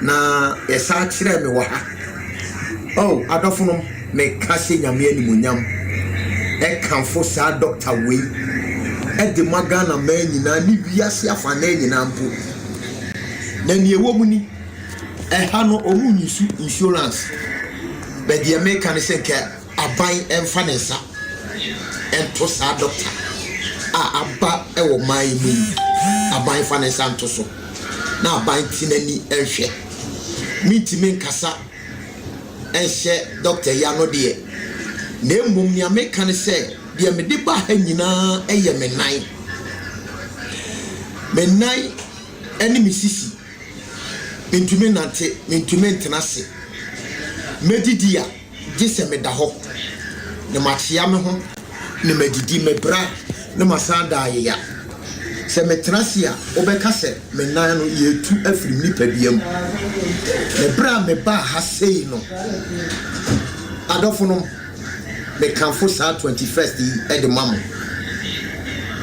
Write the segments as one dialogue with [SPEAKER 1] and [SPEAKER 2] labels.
[SPEAKER 1] na esa kire me wa ha oh adofo no me ka se nyame animonyam e kanfo sa doctor we e de magana ma nyina ni wiase afa na nyina mpo na ni ewo mu ni e ha no omu nyisu insurance be de me kan se ke aban emfa ne sa ento sa doctor aba e wo mai mu aban fa ne sa nto so na aban tinani ehwe mitimi nkasa ehye doctor ya no de na emum ni ameka ne se de me de ba ha nyina eye menai eni misisi mentumi nante mentumi ntenase medidia gese me da ho ne machia me ho ne medidi me bra ne masanda ya se metenase a obeka se menai no yetu afiri nipa biam ne bra me ba ha sei no adofo no me kanfo sa 21st e de mamo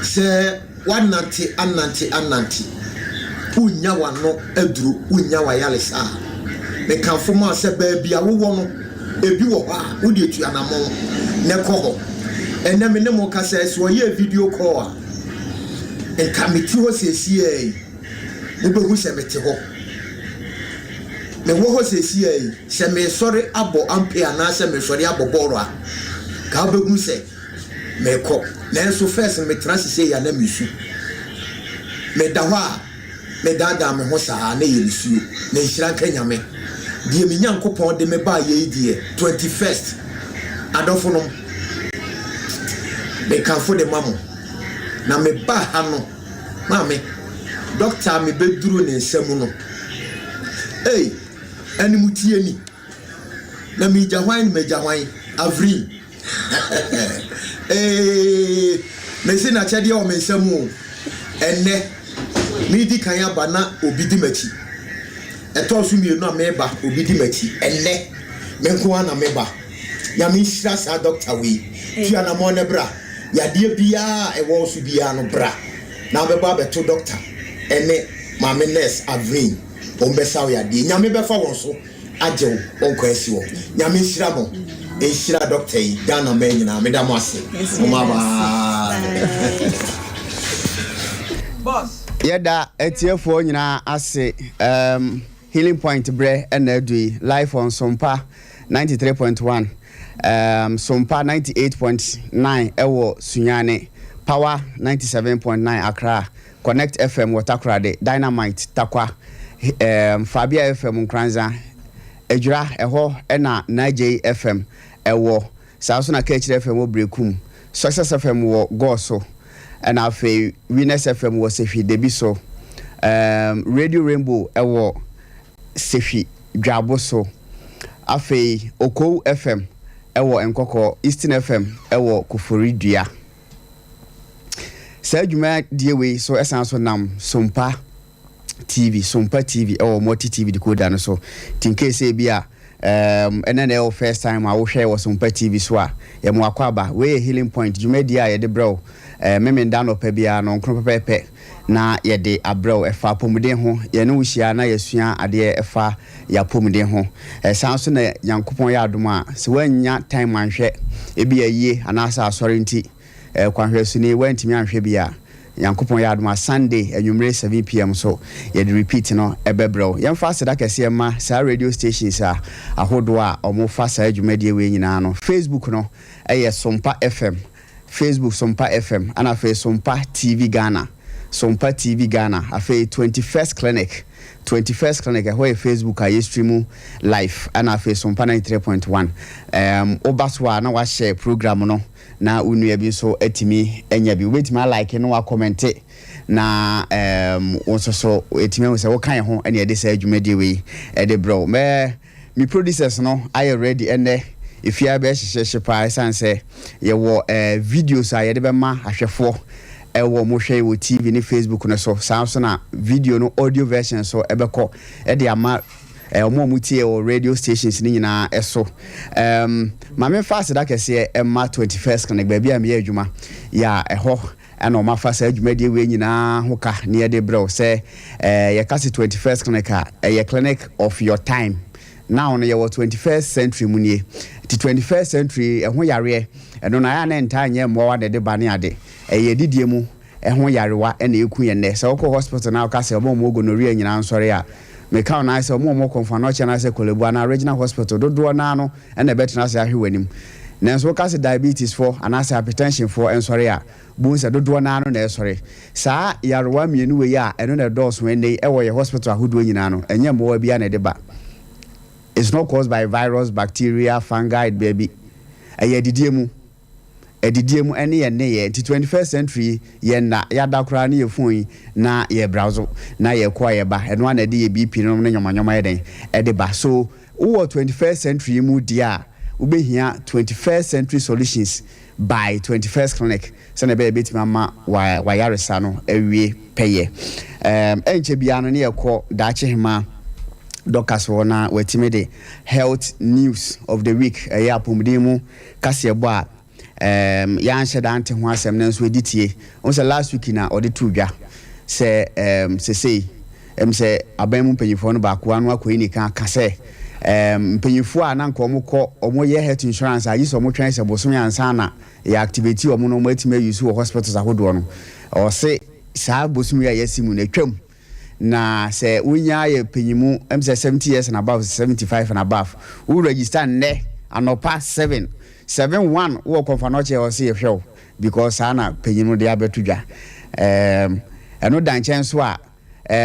[SPEAKER 1] se wanante anante unya wano aduru unya wayalesa me kanfo ma se ba bia wo no ebi wo ha wo de tu anamo ne koho ene me ne mo ka se so ye video call a en kamiti ho sesi e wo be hu se mete ho me wo ho sesi e se me sori abo ampe ana se me sori abo boro a ka be hu se me ko na so first me transise ya na misu me da ho a me dada me ho sa na ye misu na nhira kan nyame die me nyankopon de me ba ye die 21st adofo no me kanfo de mamo na me ba ha no mame doctor me beduru ne nsam no animutie ni na me jahwan avri me se na chade o me nsam o enne mi di kan ya bana obi di machi eto so mienu a me ba obi di machi enne me ko ana me ba ya me shira sa doctor we ti ana mo ne bra ya de bia e wo so bia no bra na be ba beto doctor ene mama nurse avin on be saw ya de nyame be fa won so ajew on ko asi wo nyame shira mo e shira doctor yi Ghana man nyina me da mo ase o ma ba
[SPEAKER 2] boss
[SPEAKER 3] yeda etiefo nyina ase healing point bre na adui live on Sompa 93.1 Sompa 98.9 ewo Sunyane Power 97.9 Accra Connect FM Watakrade Dynamite Takwa Fabia FM Nkranza Ejura eho na Naj FM ewo Saso na Kechire FM wo Brekum Success FM wo Goso na afi Winners FM wo Sefi Debiso Radio Rainbow ewo Sefi Dwaboso afi Oko FM ewo Nkoko Eastern FM ewo Kufuridua Sajuma diewe so esanso nam Sompa TV ewo Multi TV decoder no so tinke se bia ene o first time I wo hwe wo Sompa TV so a ye mo akwaba we healing point jumedia ye de bro memenda no pa bia no nkro pepepe na ye de abro efa pomuden ho ye ne wuhia na yesua ade efa ya pomuden ho sanso na yankopon ya adoma se wanya time anhwe ebi ayie anasa asori nti kwanhwe su ni wantimi anhwe bia yankopon ya adoma Sunday anwumre 7 pm so ye de repeat no ebebro yemfa seda kese ma sa radio stations a ahodo a omo fa sa adwumadie we nyina no Facebook no Sompa FM Facebook Sompa FM ana fe Sompa TV Ghana Sompa TV Ghana afi 21st Clinic where Facebook I stream live ana afi Sompa 93.1 obaswa na wa share program no na unu bi so etimi enya bi wetimi like no wa comment na so etimi wo se wo kan ho ene de sa adwumade we e de bro me producers no are ready ene if you are be hye pa sanse ye wo videos a ye de be ma ahwefo ewo mo hwe wo TV ni Facebook no so sanso na video no audio version so ebeko e de ama omo mutie o radio stations ni nyina eso ma me fast da kese ma 21st kan gba bia me adwuma ya eho and o mafa sa adwumadi we nyina ho ka ne de bro say ye ka 21st clinic a clinic of your time now no ye 21st century munie the 21st century ho yare eno na ya na nta anye mo wa de ba ne ade ye didie mu ho yarewa na eku ye ne so ko hospital na ka se mo gonorrhea nyina nsore a me ka na se mo konfa no che na se kolebu na regional hospital dodo na no na betina se ahwewanim nanso ka se diabetes for anase hypertension for ensore a bu se dodo na no na esore saa yarewa mienu we ya eno na dose when dey e wo ye hospital ahodo nyina no enye mo wa bia na de ba. It's not caused by virus, bacteria, fungi, baby. Edidiemu any ye ne 21st century ye na yada kra ne ye phone na ye browser na ye kwa ye ba eno na de ye BP no ne nyoma ye den e de ba so wo 21st century mu dia ubehia 21st century solutions by 21st clinic so na be betima ma wa yaresa no ewie peye enche bia no ne ye kɔ dache hema doctors wona wetime de health news of the week ya pomdemu kase bo a ya nhyɛ da ante ho asɛm na nso editie on say last week na ɔde to dwa sɛ sesei sɛ aban mu mpanyifo no ba ko anu akɔ ni kan ka sɛ mpanyifo a na nka ɔmo yɛ health insurance a yiso ɔmo twɛn sɛ bosom yansa na ya activity ɔmo no ɔmo atime use wɔ hospitals ahodoɔ no ɔse saa bosom ya yɛsimu na twam na sɛ wonya yɛ panyimu sɛ 70 years and above 75 and above wo register ne anopa 771 wo konfa no che o se hwew because ana panyimu de abeto dwa eno dan chen so a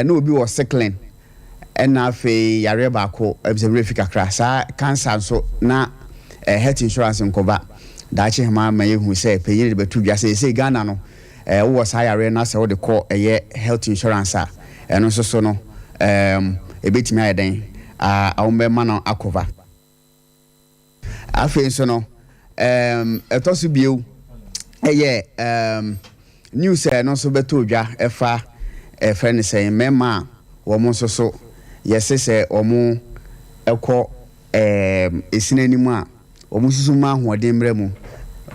[SPEAKER 3] na obi wo sickling na fe yare ba ko se refika kra sa cancer so na health insurance nkoba da che ma ma yehu se panyimu de beto dwa se Ghana no wo sa yare na se wo de ko health insurance a eno so no ebetimi ayeden awombe ma no akova afen so no etosu biu news no so beto dwa efa friend say mema wo mo so yese se omo ekọ esinanimu a omo susu ma hoden mra mu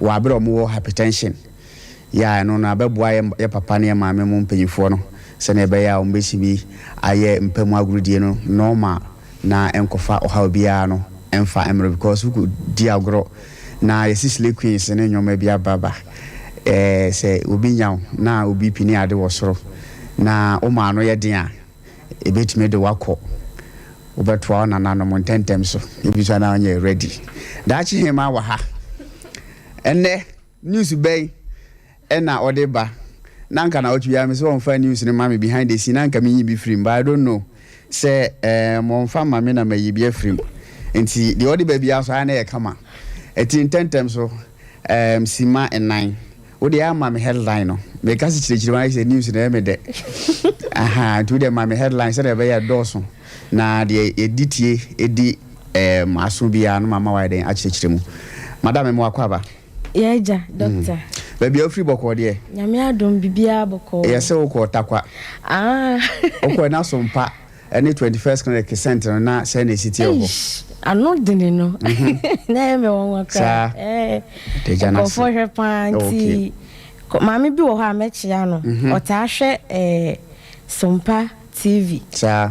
[SPEAKER 3] wa abere omo hypertension ya no na beboa ye papa ne ma memu mpanyifo no sene be ya ombesi bi aye mpamu agurudie no normal na enkofa oha bia no emfa emre because who could di agro na yesisle queens ne nyoma bia baba se obi nyaw na obi pini ade wosoro na o ma no ye den a ebetime de wakọ obetwa na na no montentem so ebi so na onye ready dachi hima wa ha enne news bay ena odeba nanka na otu ya me so on fa news ne mama behind the scene nanka me be free but I don't know say mo fa mama na me be free enti the odi baby aso na e kama eti intentem so sima and 9 odi ama me headline no me ka si chire wa say news na me de aha to the mama headline say be ya doso na the editie edi aso bia no mama wa den a chire mu madam me wakwaba
[SPEAKER 2] Yeja, doctor.
[SPEAKER 3] Baby, free boko de.
[SPEAKER 2] Nyame adom bibia boko.
[SPEAKER 3] Yes, o ko takwa. O na Sompa, any 21st clinic center na say na city of.
[SPEAKER 2] Ano dene no. Na me won waka.
[SPEAKER 3] Tejana.
[SPEAKER 2] Ko for her panty. Mami bi wo ha mechia no. O ta hwe Sompa TV.
[SPEAKER 3] Sa.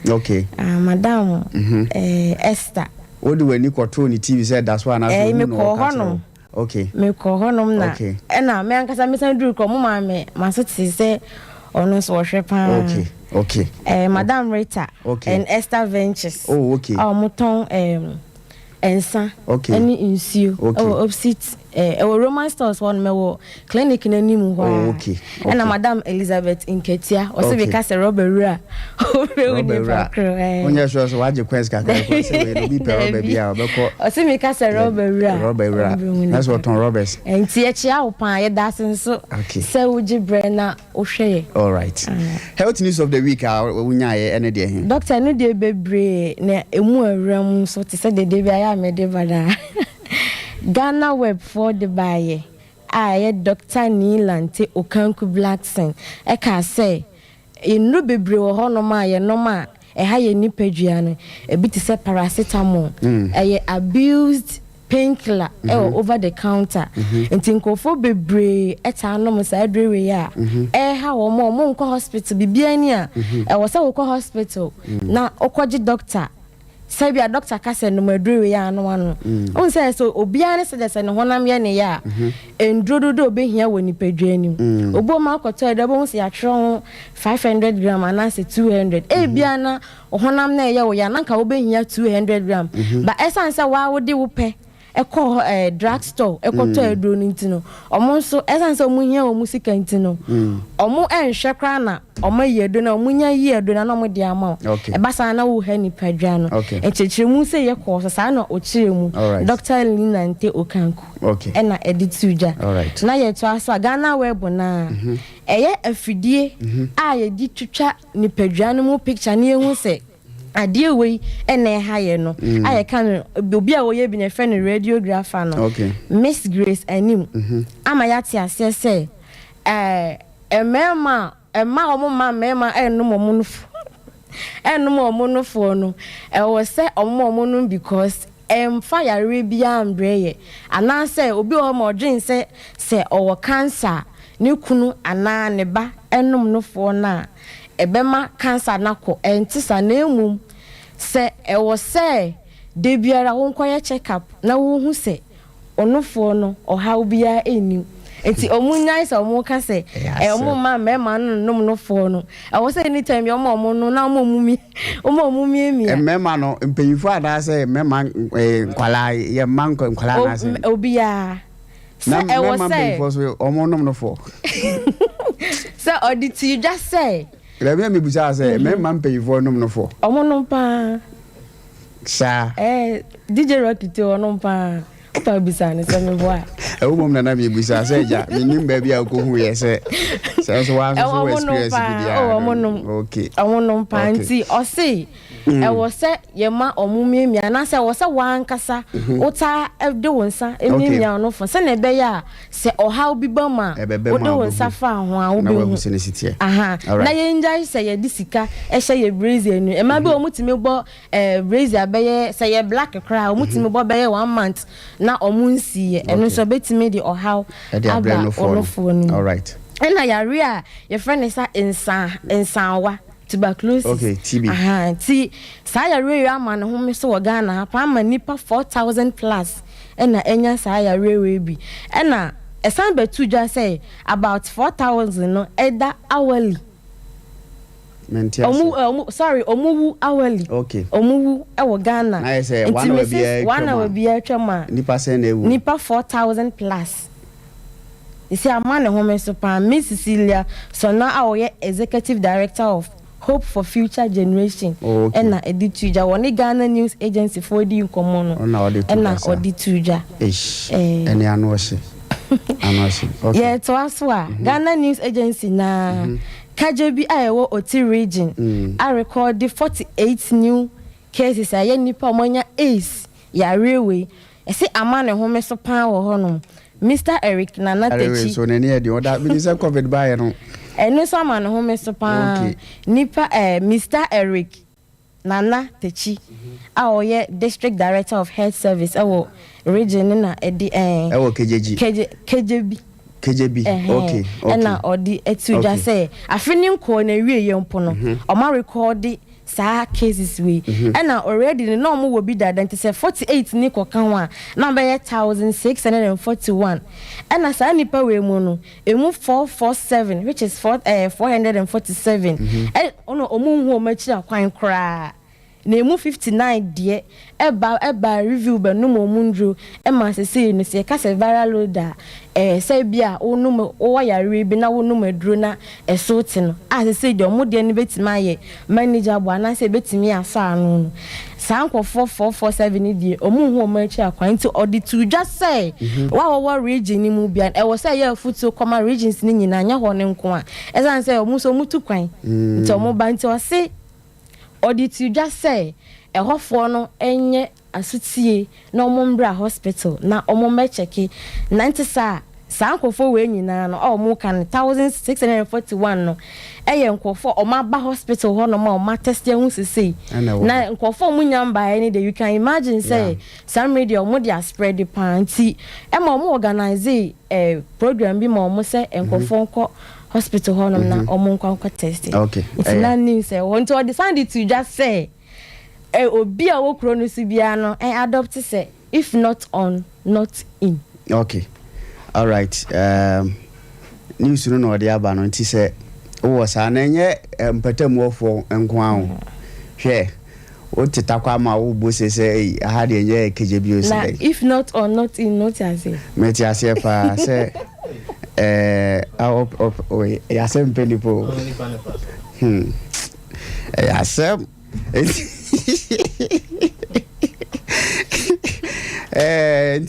[SPEAKER 3] Okay.
[SPEAKER 2] Madam Esther.
[SPEAKER 3] O de wani ko ni TV say that's why na so
[SPEAKER 2] no.
[SPEAKER 3] Okay.
[SPEAKER 2] Me ko honom na. Na me ankasa me san duru ko mo ma me maso ti se ono so hwe pa.
[SPEAKER 3] Okay.
[SPEAKER 2] Madam Rita and Esther Ventures.
[SPEAKER 3] Oh, okay.
[SPEAKER 2] Moton ensa. Any insio. Opposite Roman stores one me wo clinic na nimu ho.
[SPEAKER 3] Okay.
[SPEAKER 2] Na Madam Elizabeth Nketia o se be ka se robbery.
[SPEAKER 3] Onya sure so waje quest ka ko se we no bi pe robber bia obeko.
[SPEAKER 2] O se me ka se robbery.
[SPEAKER 3] That's what on robbers.
[SPEAKER 2] Enti e chia wo pan ye da senso. Se uji bre na o hwe.
[SPEAKER 3] All right. Health news of the week wunya ye ene de hin.
[SPEAKER 2] Doctor no de bebre na emu awram so te se de bia ya me de bada. Ghana web for the buyer. I Dr. Nilante Okanku Blackson. E ka say enu bebre wo hono ma ye no ma e ha ye nipadua no e bi te se paracetamol. E ye abused painkiller over the counter nti nkofo bebre eta no sa adrewe ya ha wo mo nko hospital bibia ni a wo sa wo hospital na okoji doctor sabia doctor ka se no madrewe ya no ano on say so obia ne se se ne honam ye ne ya endrododo obehia woni padwani obo ma akoto edabo se ya tro 500 gram anase 200 bia na honam na ye wo ya na nka obehia 200 gram ba essence wa wo de wo pe eko drugstore eko to edro ntino omo so essence omo hia omo sika ntino omo enhwe kra na omo yedo na omo nya yedo na omo de ama e basa na wo ha ni padwa no echechiremu se ye ko so sa na ochiremu Dr. Lina Nte Okanku na edituja na ye to aso Ghana web na eye afidie a ye di twitwa ni padwa no mu picture na ehu se adie we ene ha ye no aye kan obi a wo ye bi ne friend radiographer no Miss Grace anim ama ya ti ase se emema omo ma mema enum omunufo no wo se omo no because fire bia ambreye ana se obi o mo dwen se owo cancer ne kunu ana ne ba enum nofo na ebema cancer nako entisa na emum se wo se de biara wo nkoye check up na wo hu se onofo no oha bia eni enti omunyai se omu ka se omu ma mema no nofo no wo se anytime omu no na omu mumi emi
[SPEAKER 3] mema no mpeyifo ada se mema nkwala ye manko nkwala na se
[SPEAKER 2] obia se wo se
[SPEAKER 3] mpeyifo so omu nofo
[SPEAKER 2] se oditi just say
[SPEAKER 3] Lebe mi busa se mema mpeyifo nofo
[SPEAKER 2] omu no pa
[SPEAKER 3] sa
[SPEAKER 2] DJ Rocky te ono pa pa bisa ne se me boa
[SPEAKER 3] mom na mi busa se ja mi nim ba bia ko hu ye se so wa so experience bi okay
[SPEAKER 2] omu no pa nti o se wo se ye ma omumiemia na se wo se wankasa uta de wonsa emiemia no fo se na be ya se oha obi ba ma o de wonsa fa ho a wo be hu aha na ye njai se ye disika e hye ye brazier enu e ma be o mutimi bo brazier be ye se ye black cry o mutimi bo be ye 1 month na omunsi ye enu so betimi de oha aba onofo ni
[SPEAKER 3] all right
[SPEAKER 2] na yare a ye friend is insanwa tuberculosis
[SPEAKER 3] TB
[SPEAKER 2] ti saya rewe ama ne ho me so wo Ghana pa ama nipa 4000 plus na enya saya rewe bi na esan betu just say about 4000 no eda hourly sorry omuwu hourly omuwu e wo Ghana
[SPEAKER 3] na say one hour
[SPEAKER 2] bi a twema
[SPEAKER 3] nipa se na ewu
[SPEAKER 2] nipa 4000 plus. You see, I'm man home so Miss Cecilia, so now I will executive director of Hope for Future Generation. And na edituja one Ghana News Agency for the Incomono. And na edituja.
[SPEAKER 3] Any anwase. Okay.
[SPEAKER 2] Yeah, to us Ghana News Agency na KJB Iowa Oti region. I recorded 48 new cases. I nipa monya ace ya railway. I say a man home so hono. Mr. Eric Nana Techi.
[SPEAKER 3] So nene e di oda bi se COVID ba ye no.
[SPEAKER 2] Eno so man ho me so pa. Nipa Mr. Eric Nana Techi. A oye district director of health service awo region na e di
[SPEAKER 3] awo KJB. Okay.
[SPEAKER 2] Na odi etu ja say afini nko na wie ye mpo no. O ma record sa cases we na already the normal will be that then say 48 ni koka ho a number 1641 na sa nipa we mu no emu 447 which is 447 ono omu hu o ma kira kwan kra na emu 59 de eba review be no mo mundro ma se no se ka se viral loader say bia onu o yare bi na wonu maduro na esote no se de omo de ne betima ye manager bo na se betimi asa anu sanko 4447 die omu hu o ma chi akwan ti auditu just say wa region ni mu bia e wo say ya futu koma regions ni nyina nya ho ne nko a esan say omu so mutu kwan nti omo ba nti o se auditu just say ehofo no enye asutie na omo mbra hospital na omo mecheki 90 sa sankofo we nyina no o mo kan 1641 no nkofo o ma ba hospital ho no ma o ma test hu sisi na nkofo mu nyamba any day you can imagine say some media mo dia spread the panty e ma mo organize program bi ma o mo say nkofo nko hospital ho no na o mo nko test
[SPEAKER 3] okay
[SPEAKER 2] it's not news say want to decide to just say obi a wo kro no si bia no adopt say if not on not in.
[SPEAKER 3] Okay. All right. News no ode aba no nti se wo sa na nye mpatam wofo enko awo. Hwe o titakwa ma wo bo se ha de nye kejebio se.
[SPEAKER 2] If not on not in not as if.
[SPEAKER 3] Meti ase pa se ya se mpenipo. Ya se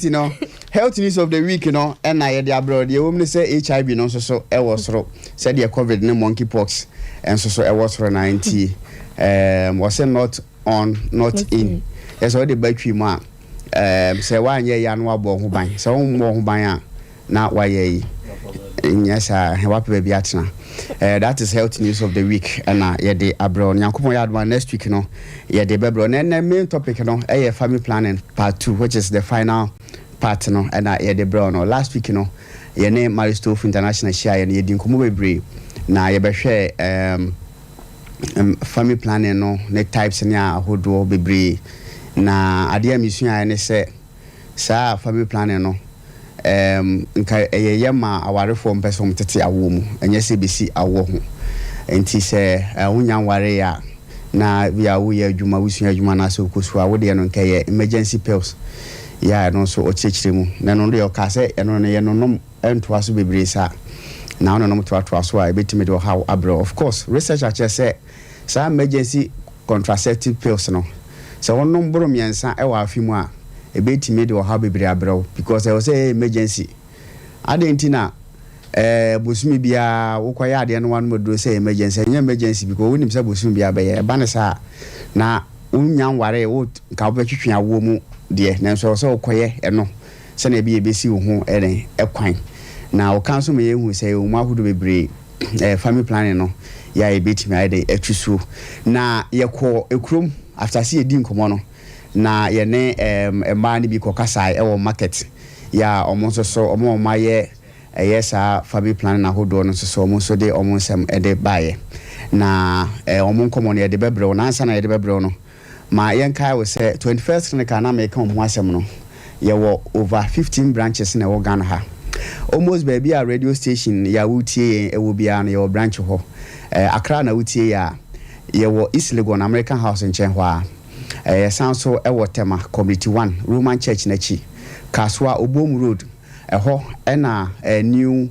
[SPEAKER 3] you know, health news of the week, you know, and I had abroad. The woman say HIV, no, so I was said the COVID, no monkeypox, and so I was for 90. Was not on, not in. That's all the battery mark. Say 1 year, and one more buy. So more buy now, why ye? Yes, I have baby at now. That is health news of the week, and yeah, the abroad. Yankumo yard one next week, you know, yeah, the babro. And the main topic, you know, family planning part 2, which is the final part, you know, and yeah, the brown. Last week, you know, your name Maristof International Shire, and you didn't come away. Now you be share family planning, no, the types and ya who do be brave. Now, I dear mission, I say, sir, family planning, no. Nka yema aware form person tete awo mu enye se besi awo ho enti se wonya ware ya na bia wo ya adwuma wusua adwuma na so kosu awo de no nka ye emergency pills ya no so o chechire mu na no de o ka se eno ne ye no nom ento aso bebre sa na no nom to aso a betimi de how abro. Of course research ache say sa emergency contraceptive pills no se wonom boro miensa e wa afimu a ebetimi de how bebre abro because I was say emergency adentina bosumi bia wokoya ade no wan modro say emergency nya emergency because wonim say bosumi bia be ye ba ne sa na unya nware wo ka wo twetwe awo mu de na so so wokoye eno se na bia besi wo ho ene ekwan na wo kan so me yehu say wo ma hudo bebre family planning no ya ebetimi ade atwusu na yekọ ekrom after see edi nkomo no na ye ne ema ni bi kokasai e wo market ya omo so omo maye yesa family planning na hodo no so omo so de omo nsem e de baye na omo nkomo ne de bebre na ansa na ye de bebre no ma yen kai we say 21st clinic na make omo asem no ye wo over 15 branches na wo Ghana ha almost baby a radio station ya wutie e wo bia na ye branch ho Accra na wutie ya ye wo East Legon American House in Chenhwa sound so e Tema Community 1 Roman Church na chi Kaswa Obom Road ho na new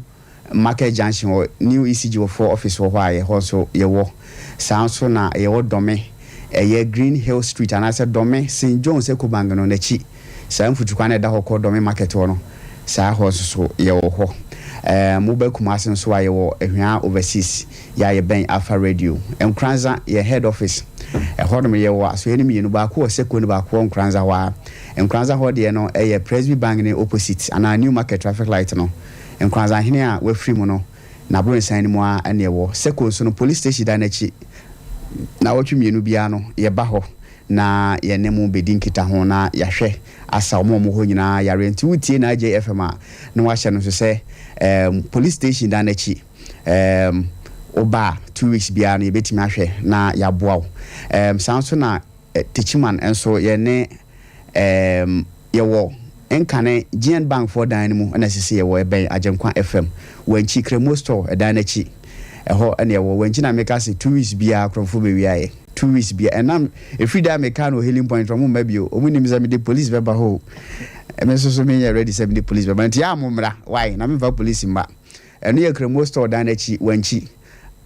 [SPEAKER 3] Market Junction or new ECG4 office or why also ye wo sound so na ye wo dome ye Green Hill Street and I said dome St John's Ekobanga no na chi sa mfutukwa na da ho ko dome market ho no sa ho so ye wo ho mobile commerce so aye wo ehwa overseas ya ye ben Alpha Radio Nkranza ye head office hodom ye wo so eni mienu ba ko seko ni ba ko Nkranza wa Nkranza ho de no ye Presby Bank ni opposite ana new market traffic light no Nkranza hene a we free mu no na bro nsan ni mu a ene wo seko so no police station da na chi na wo twemienu bia no ye ba ho na ye ne mu bedin kita ho na ya hwe asa omo ho nyina ya rent wutie na JFM a no wa hye no so se police station da na chi oba 2 weeks bia no betimi ahwe na ya boawo sanso na techiman enso ye ne ye wo enkane GN Bank for dan mu na sisi ye wo ben Ajenkwa FM wanchi Kremo store dan na chi ho ene ye wo wanchi na meka se 2 weeks bia krofo be wiaye 2 weeks bia enam every day meka no healing point from mabio omunim za me de police be ba ho emeso so me ready 70 police be but ya momra why na me va police mba eno ye Kremo store dan na chi wanchi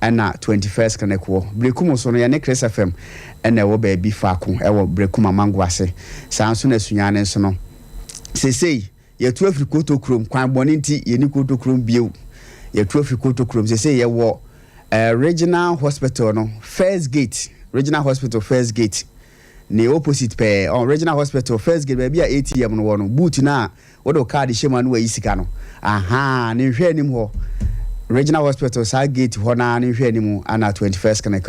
[SPEAKER 3] ana 21st kanekwo brekum so no ya ne Chris FM ena wo ba bi faako e wo brekum amango ase sanso na sunyane nso no sesei ye tu afrikoto krom kwan boni nti ye ni koto krom bieu ye tu afrikoto krom sesei ye wo regional hospital no first gate regional hospital first gate ne opposite pe on regional hospital first gate baby a ATM no wono boot na wodo card shema no wa yisika no aha ne hwe anim ho regional hospital sa gate ho na ne hwe anim ana 21st clinic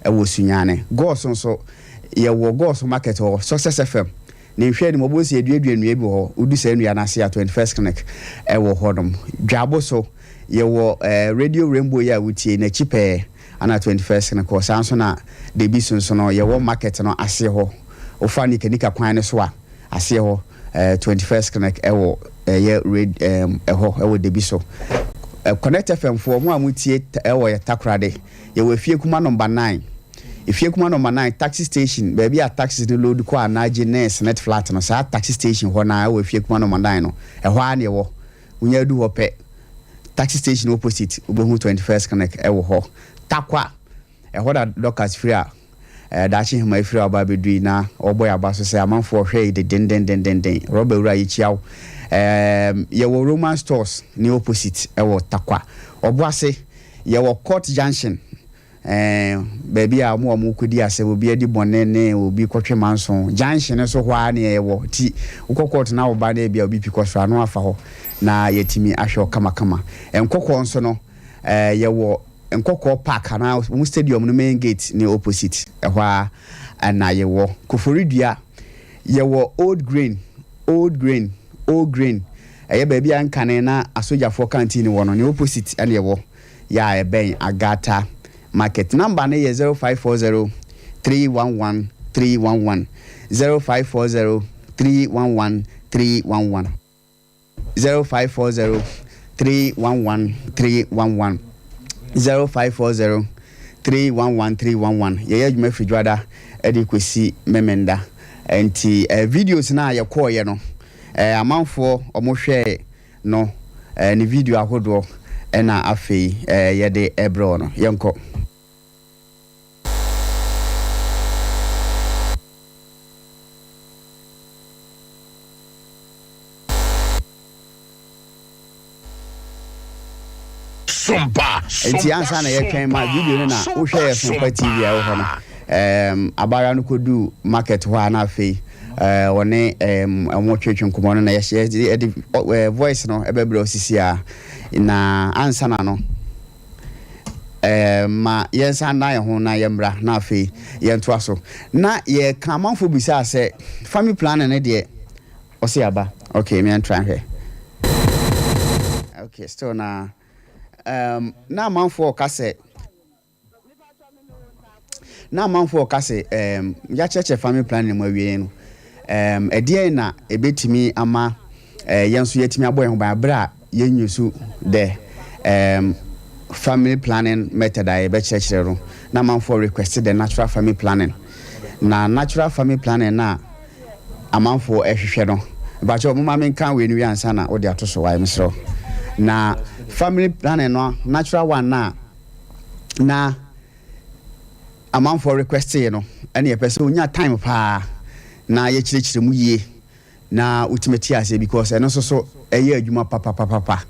[SPEAKER 3] ewo sunyane go so ye wo go so market ho Success FM ne hwe anim obosi eduadua nua bi ho udu sa nua na se 21st clinic ewo hodom dwabo so ye wo radio rainbow ya wutie na chipe ana 21st clinic o sanso na de bi so no ye wo market no ase ho ofani kanika kwan ne so a ase ho 21st clinic ewo ye red ewo de bi so Connect FM for mo amutie ewo ye takrade ye we fie kuma number 9 ifie kuma number 9 taxi station baby a taxi de load ko anaje nurse net flat no sa taxi station ho na we fie kuma number 9 no ho ane wo unya du ho pe taxi station opposite obohu 21st connect ewo ho takwa ho da doctors free a dachi hima free aba bedui na oboy aba so say amanfo hwe de den roba ura yi chiaw ye wo Roman stores ni opposite ewo takwa oboase ye wo Court Junction baby a mo kudi ase obi edi bonene obi kotwe manson junction so hwa na ye wo ti ukokot na oba na bia obi pikosra no afa ho na yetimi ahwe kama enkokọ nso no ye wo enkokọ park na mu stadium no main gate ni opposite ehwa na ye wo koforidua ye wo old grain eye baby ankane na asojafo canteen wono ni opposite ane ye wo ya eben Agata market number na ye 0540 311 311 0540 311 311 0540 311 311 0540 311 311 ye adwuma fridwada edi kwesi memenda enti videos na ye koye no amanfo omohwe no ni video ahodo na afei ye de ebro no yenko
[SPEAKER 4] Sompa.
[SPEAKER 3] Enti ansa na ye twen ma video na wo hwe Sompa TV a wo ho no abara no kodu market ho na afei wone amo twetwe nkomo no na ye voice no ebebere osisi a na ansa na no ma yensa na ye ho na ye mbra na afei ye ntoa so na ye kamanfo bisa se family plan ne de osi aba okay me an try here okay still na manfo kase ya cheche family planning mo awie no edie na ebetimi ama yenso yetimi aboy ho ba bra yenyusu de family planning method a be cheche ro na manfo request the natural family planning na natural family planning na amanfo ehwehwe no ba cho mo ma men kan we ni ansa na odi atoso wa emsro na family planning no natural one na amanfo request you know any a person unya time pa na ye chire mu yie na ultimate ase because eno so eye adwuma papa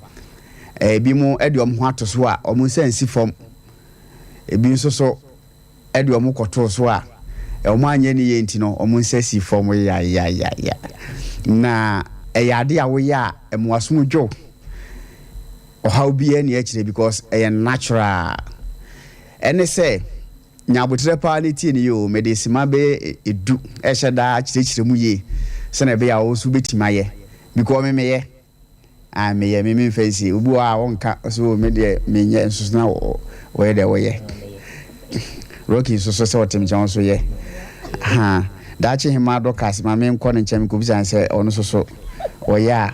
[SPEAKER 3] bi mu ede ho atoso a omu sensi form ebi nso so ede omu koto so a omu anye ni ye ntino omu sensi form ya na eyade a wo ya emuaso dwo how be any actually because natural and say nyabotre pa ni ti ni yo medicine be edu eheda chirechire mu ye se na be ya wo su betima ye because me ye me fancy ubu a wonka so me de me nye nsusu na wo de wo ye rocky so wotem jan so ye ha dachi hima dokas ma me nko ne ncham ko bisa se ono so wo ya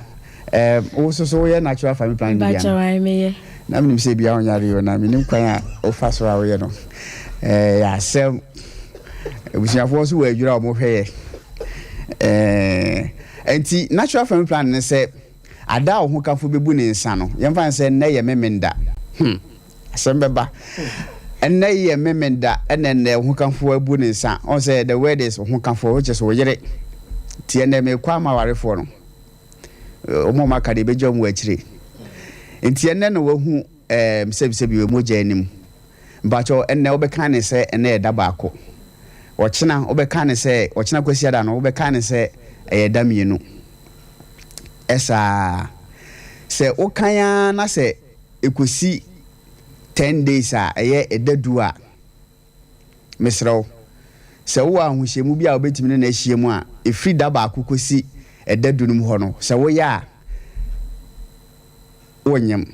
[SPEAKER 3] so ye natural family planning bia
[SPEAKER 2] Bacha me ye
[SPEAKER 3] na me se bia onyare yo na me nim kwan a o fa so a wo ye no ya sem ebusiafo so wa adwura o mo hwe ye enti natural family planning ne se ada o ho kafo bebu ne nsa no ye mfa se na ye memenda asem beba na ye memenda ene ho kafo abu ne nsa on say the word is ho kafo which is wo yere tie na me kwa ma warefo no omo maka de bejom wa akire enti ene no wahu sebi we moja anim bacho ene obeka ne se ene eda baako ochina obeka ne se ochina kwasi ada no obeka ne se da mienu esa se okanya na se ekosi 10 days a edadu a mesrew se wo ahohyemu bi a obetimi na ahiemu a efri da ba akokosi edadu num ho no se wo ya wonyem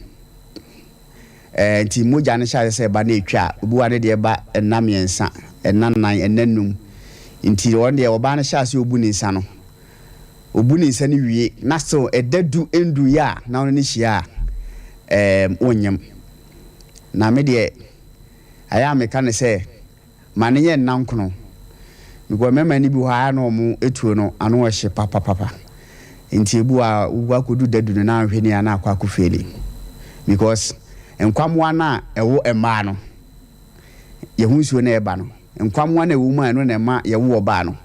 [SPEAKER 3] nti moja ne sha se ba na etwa obuwa ne de ba enam yensa enanan enanum nti won de oba ne sha se obu ni nsa no obu ni nsa ne wie na so edadu endu ya na won ne hia wonyem na me de aya me kan se mane ye nankono because mema ni bi ha na omu etuo no ano wo hye papa nti ebu a ugwa kodu dadu na ahwe ni ana akwa kofeli because enkwamwa na ewo ema no ye hunsuo na eba no enkwamwa na ewo ma no na ema ye wo ba no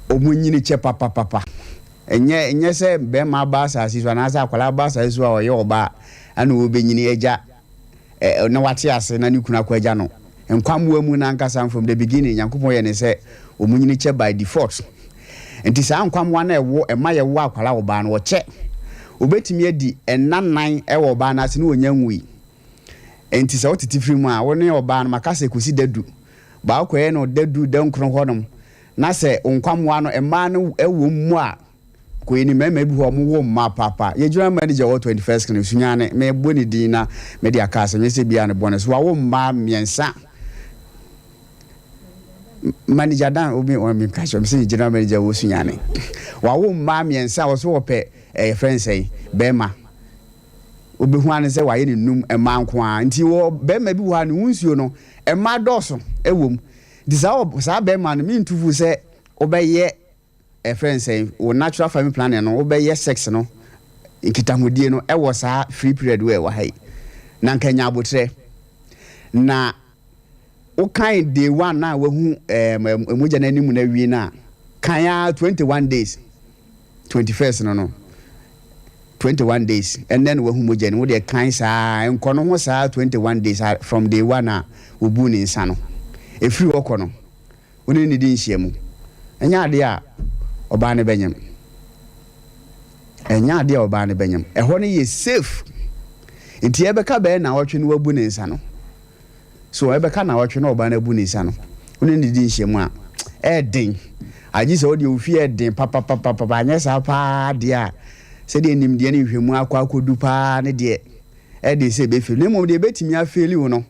[SPEAKER 3] omunyini che papa enye se be ma ba sa si so na sa akwala ba sa so a oye oba ana obenyini eja na wate ase na ni kuna kwaja no enkwamwa mu na nkasa from the beginning yankopon ye ne se omunyini che by default enti sa nkwamwa na ewo ema ye wo akwala oba no wo che obetimi adi enanan ewo oba na ase no onyanwi enti sa otiti firi mu a woni oba no makase kosi dadu ba akoye no dadu dankro hodom na se nkwamwa no ema no ewo mu a ko eni mema bi ho mo wo ma papa ye jura manager wo 21st kan sunyane me boni din na me dia kasa me se bia ne bonus wa wo ma miensa manager dan obi on mi kasho me se general manager wo sunyane wa wo ma miensa wo so wo pe friend say bema obi hu ane se wa ye ne num ema nko a nti wo bema bi wa ne wunsuo no ema doso ewom sa bema no mi ntufu se obeye friend say o natural family planning no obeye sex no nkitahodie no ewo sa free period we wa hai na nkanya abotre na o kan day one na we hu emoja na animu na wie na kan ya 21 days 21st no 21 days and then we hu moja no de kan sa enkono ho sa 21 days from day one na obu ni nsa no e free woko no oni ni di nhyiamu enya ade a oba ne benyem enya ade a oba ne benyem ho ne ye safe nti ebeka be na wotwe no wabu ni nsa no so ebeka na wotwe no oba na bu ni nsa no oni ni di nhyiamu a den agi so de ofi den papa anya sa pa de a se de nim de ne hwemu akwakodu pa ne de de se be feel ne mom de betimi afeli wo no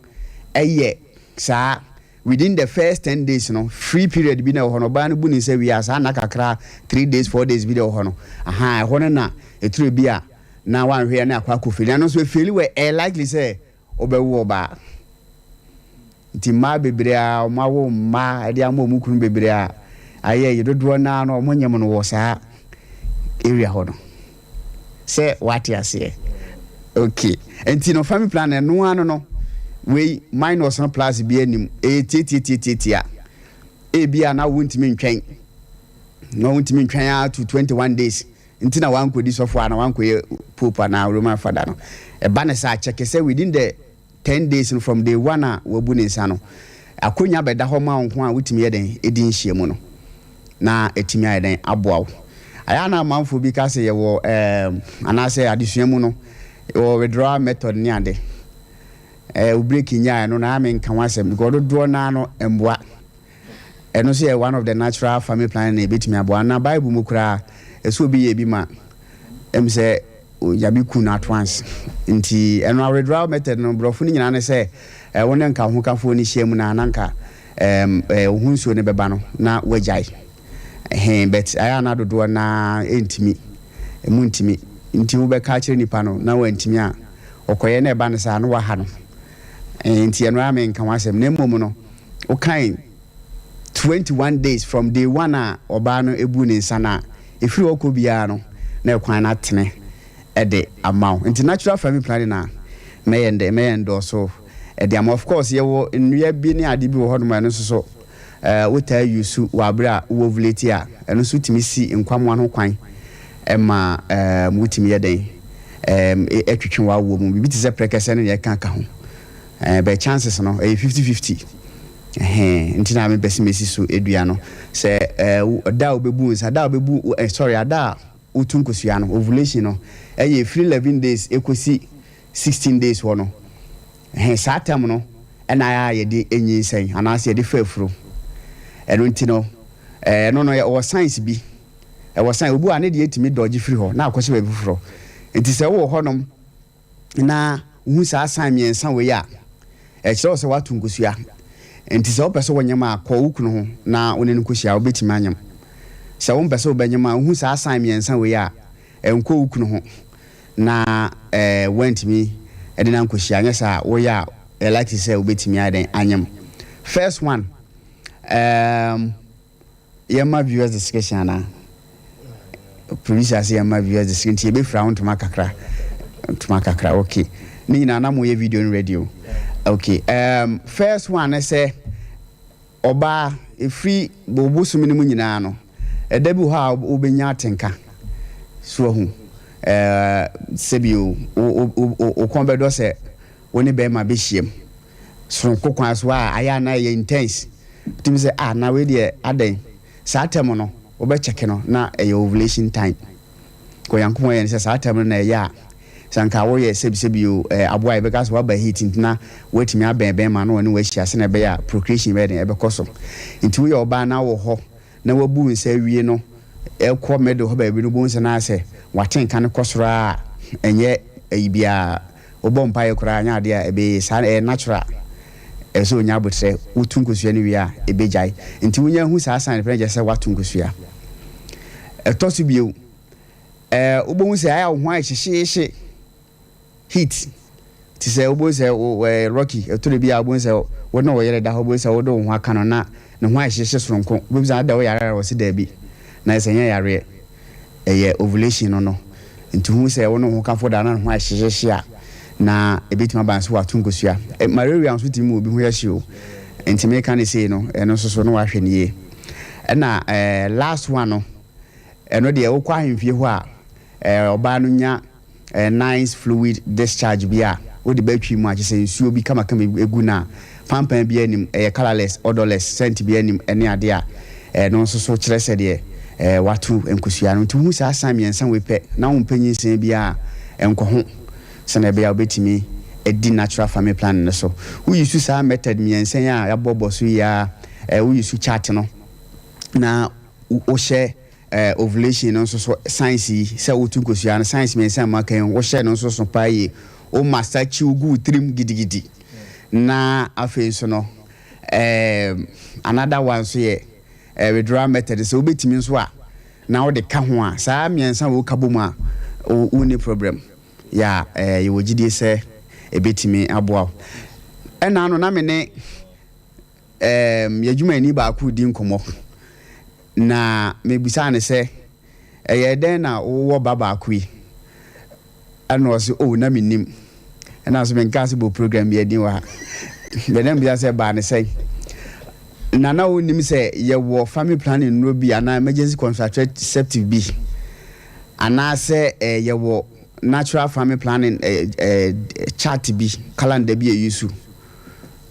[SPEAKER 3] eye sa within the first 10 days no free period bi na ho no ba no bu ni se wi asa na kakra 3 days 4 days bi de ho no aha ho na etru bi a na wan hwe na akwakofeli no so feel we likely say obewo ba nti ma bebre a ma wo ma de amomu kunu bebre a aye yedodo na no mo nyem no wo sa area ho no say what you say okay enti no family plan no ano no we minus no plus bi anim a bia na wontimi ntwen no wontimi ntwen a to 21 days enti na wan kodi sofo na wan koye pope na roman father no e ba ne sa check say within the 10 days from day one a wabu ne nsa no akonya beda ho ma nko a wotimi yeden edi nhyiamu no na etimi ayeden aboawo aya na manfo bi ka se ye wo anase adesuamu no wo withdrawal method ni ade break nya no na amen kan wasem because do na no emboa eno so one of the natural family planning na betimi aboa na bible mu kura eso bi ye bi ma em se yabi ku na at once nti eno withdrawal method no brofo ni nyina ne se wona nka ho kafo ni hyiamu na nanka ohunsuo ne beba no na wajai but aya na dodo na entimi emuntimi nti wo be ka kire nipa no na wantimi a okoye na eba ne sa no wa ha no nti eno amen kan wasem na mom no o kan 21 days from day one a oba no ebu ne nsa na efiri okobia no na ekwan na tene ede amount international family planning na meyende so ede am of course ye wo nnua bi ne ade bi wo hodom eno so wota yusu wabra wo ovulate a eno so timi si nkwamwa no kwan ema mutimi yeden etwetwe wa wo mu bi ti se prekese ne ye kan ka ho be chances no 50-50 nti na me pesi so edua no se da obebu nsa da obebu sorry ada utunkosua no ovulation no eye free 11 days ekosi 16 days wo no saa tem no na ya ye de enyi nsan anase ye de fafuro eno nti no no ye science bi science obu ane de etimi dodge free ho na akwose ba bifuro nti se wo ho nom na hu saa san miensa we ya kire se watunkosua nti se opeso wonyama akọ ukunu ho na onene kohyia obetimi anyam se wo mpese obanyama hu saa san miensa we ya enko ukunu ho na wentimi edina nkohyia anya sa wo ya like to say obetimi aden anyam first one yama viewers discussion na producer say yama viewers discussion ti be fra ntoma kakra okay ni na mo ye video in radio okay first one say oba free bobusu minimu nyina no edabi ho a obenya atenka so hu sebio o konbedo se woni be ma be hiem so kokwan so a aya na ye intense timi se na we de aden saa tem no obe check no na e ovulation time ko yanko ye se saa tem na ya sanka wo ye sebio aboa e be gas wa ba heat ntina wetimi aben ma no woni wa hia se na be ya procreation be den e be koso nti wo ye oba na wo ho na wabu nsa wie no ekọ medo ho ba bi no bu nsa na ase waten kan kosora enye ayibia obompa ye kura anya de a ebe sa natural eso nya botre utunkosua ni wi a ebe jai nti wonya hu sa san pre je se watunkosua etosu bio obohu se aya ho a hyehye heat ti se obo se rocky etore bia obo se wo no wo yere da obo se wo do ho aka no na ne ho a hyehye soronko obo se ada wo yare wo se da bi na esenya yare eye ovulation no nti hu se wo no ho kafo da na ho a hyehye a na ebetima banso watunkosua malaria nso timi obi ho yahye o nti me kan say no eno so no wahwe ne ye na last one no eno de wo kwa hemfie ho a oba no nya nice fluid discharge bia wo de batwi mu a kise nsuo bi kama egu na pampan bi anim colorless odorless scent bi anim ene ade a no so kire se de watu enkosua no nti hu sa asam yensan we pe na wo mpanyin sen bia enko ho sene be ya obetimi edi natural family plan no so we use sa method miensen ya yabobo so ya we use chart no na o share ovulation no so science se wotunkosua no science miensen ma kan wo share no so paye o master chi ugu trim gidigidi na afen so no another one so ye withdrawal method so obetimi so a na wo de ka ho a sa miensen wo kabom a o ni problem ya ye wogidie se ebetimi aboa ena no na me ne yadwuma ni ba ku di nkomo na mebisa ne se ye den na wo baba ku yi ana o se na menim ena so men kasi bo program ye din wa benem bia se ba ne se na wonim se ye wo family planning no bi ana emergency contraceptive bi ana se ye wo natural family planning chart bi calendar bi yusu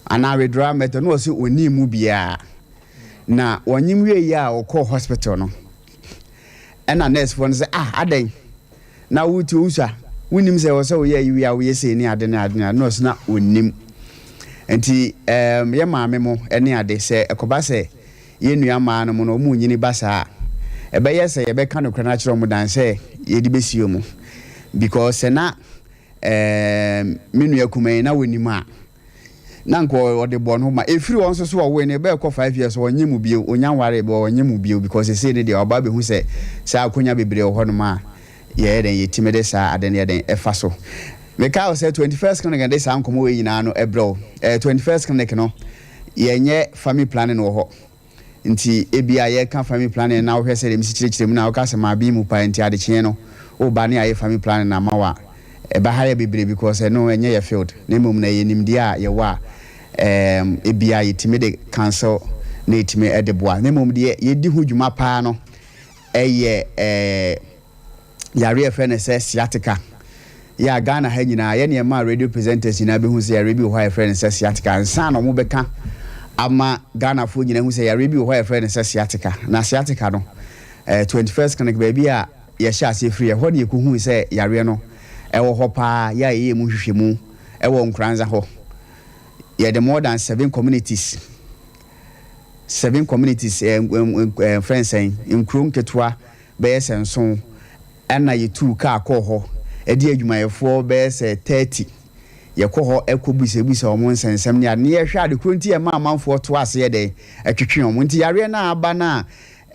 [SPEAKER 3] ana withdrawal method no se oni mu bia na wonyim wie ya okọ hospital no ena nurse fo no se aden na wuti usa wonim se wo se wo ye yi a wo ye se ni ade na nurse na onim enti ye maame mo ene ade se ekoba se ye nua maa no mo no mu nyini basa ebe ye se ye be ka no kra kire mo dan se ye di besio mo because na menu yakume na wonima na nko ode bo no ma efiri won so wo we ne be ko 5 years wonye mu bio onya ware be wonye mu bio because say ne de oba be hu se sa akonya bebre ho no ma ye den yetime de sa aden ye den efa so me ka say 21st clinic de sa nkomo we yina no ebro 21st clinic no ye nye family planning wo ho nti ebia ye ka family planning na wo hwese de misichire mu na wo ka se ma bi mu pa nti ade kyen no o ba ne aye family planning na mawa e ba hare bebre because no enye ye field na mum na ye nimdi a ye wa ebia yetime de cancel na yetime edeboa na mum de ye di hu dwuma pa no eye yare friend say sciatica ya Ghana ha nyina ye ne ma radio presenters nyina be hu say yare bi ho friend say sciatica nsa no mo beka ama Ghana fo nyina hu sɛ yare bi wo hɔ friend sɛ sciatica na sciatica no 21st clinic baby a yɛ hyɛ ase free hɔ ne yɛkɔhu sɛ yare no ɛwɔ hɔ paa yɛ yɛ mu hwehwɛ mu ɛwɔ Nkranza hɔ yɛ the more than 7 communities friends in Krum Ketua bɛyɛ nso ɛna yɛ tu kaa kɔ hɔ ɛdi adwumayɛfoɔ bɛyɛ 30 yɛkɔ hɔ ɛkɔbisabisa ɔmo nsɛnsɛm ne ade yɛhwɛ ade kuro nti ɛma amanfoɔ to ase yɛ dɛ ɛtwetwe ɔmo nti yare na aba na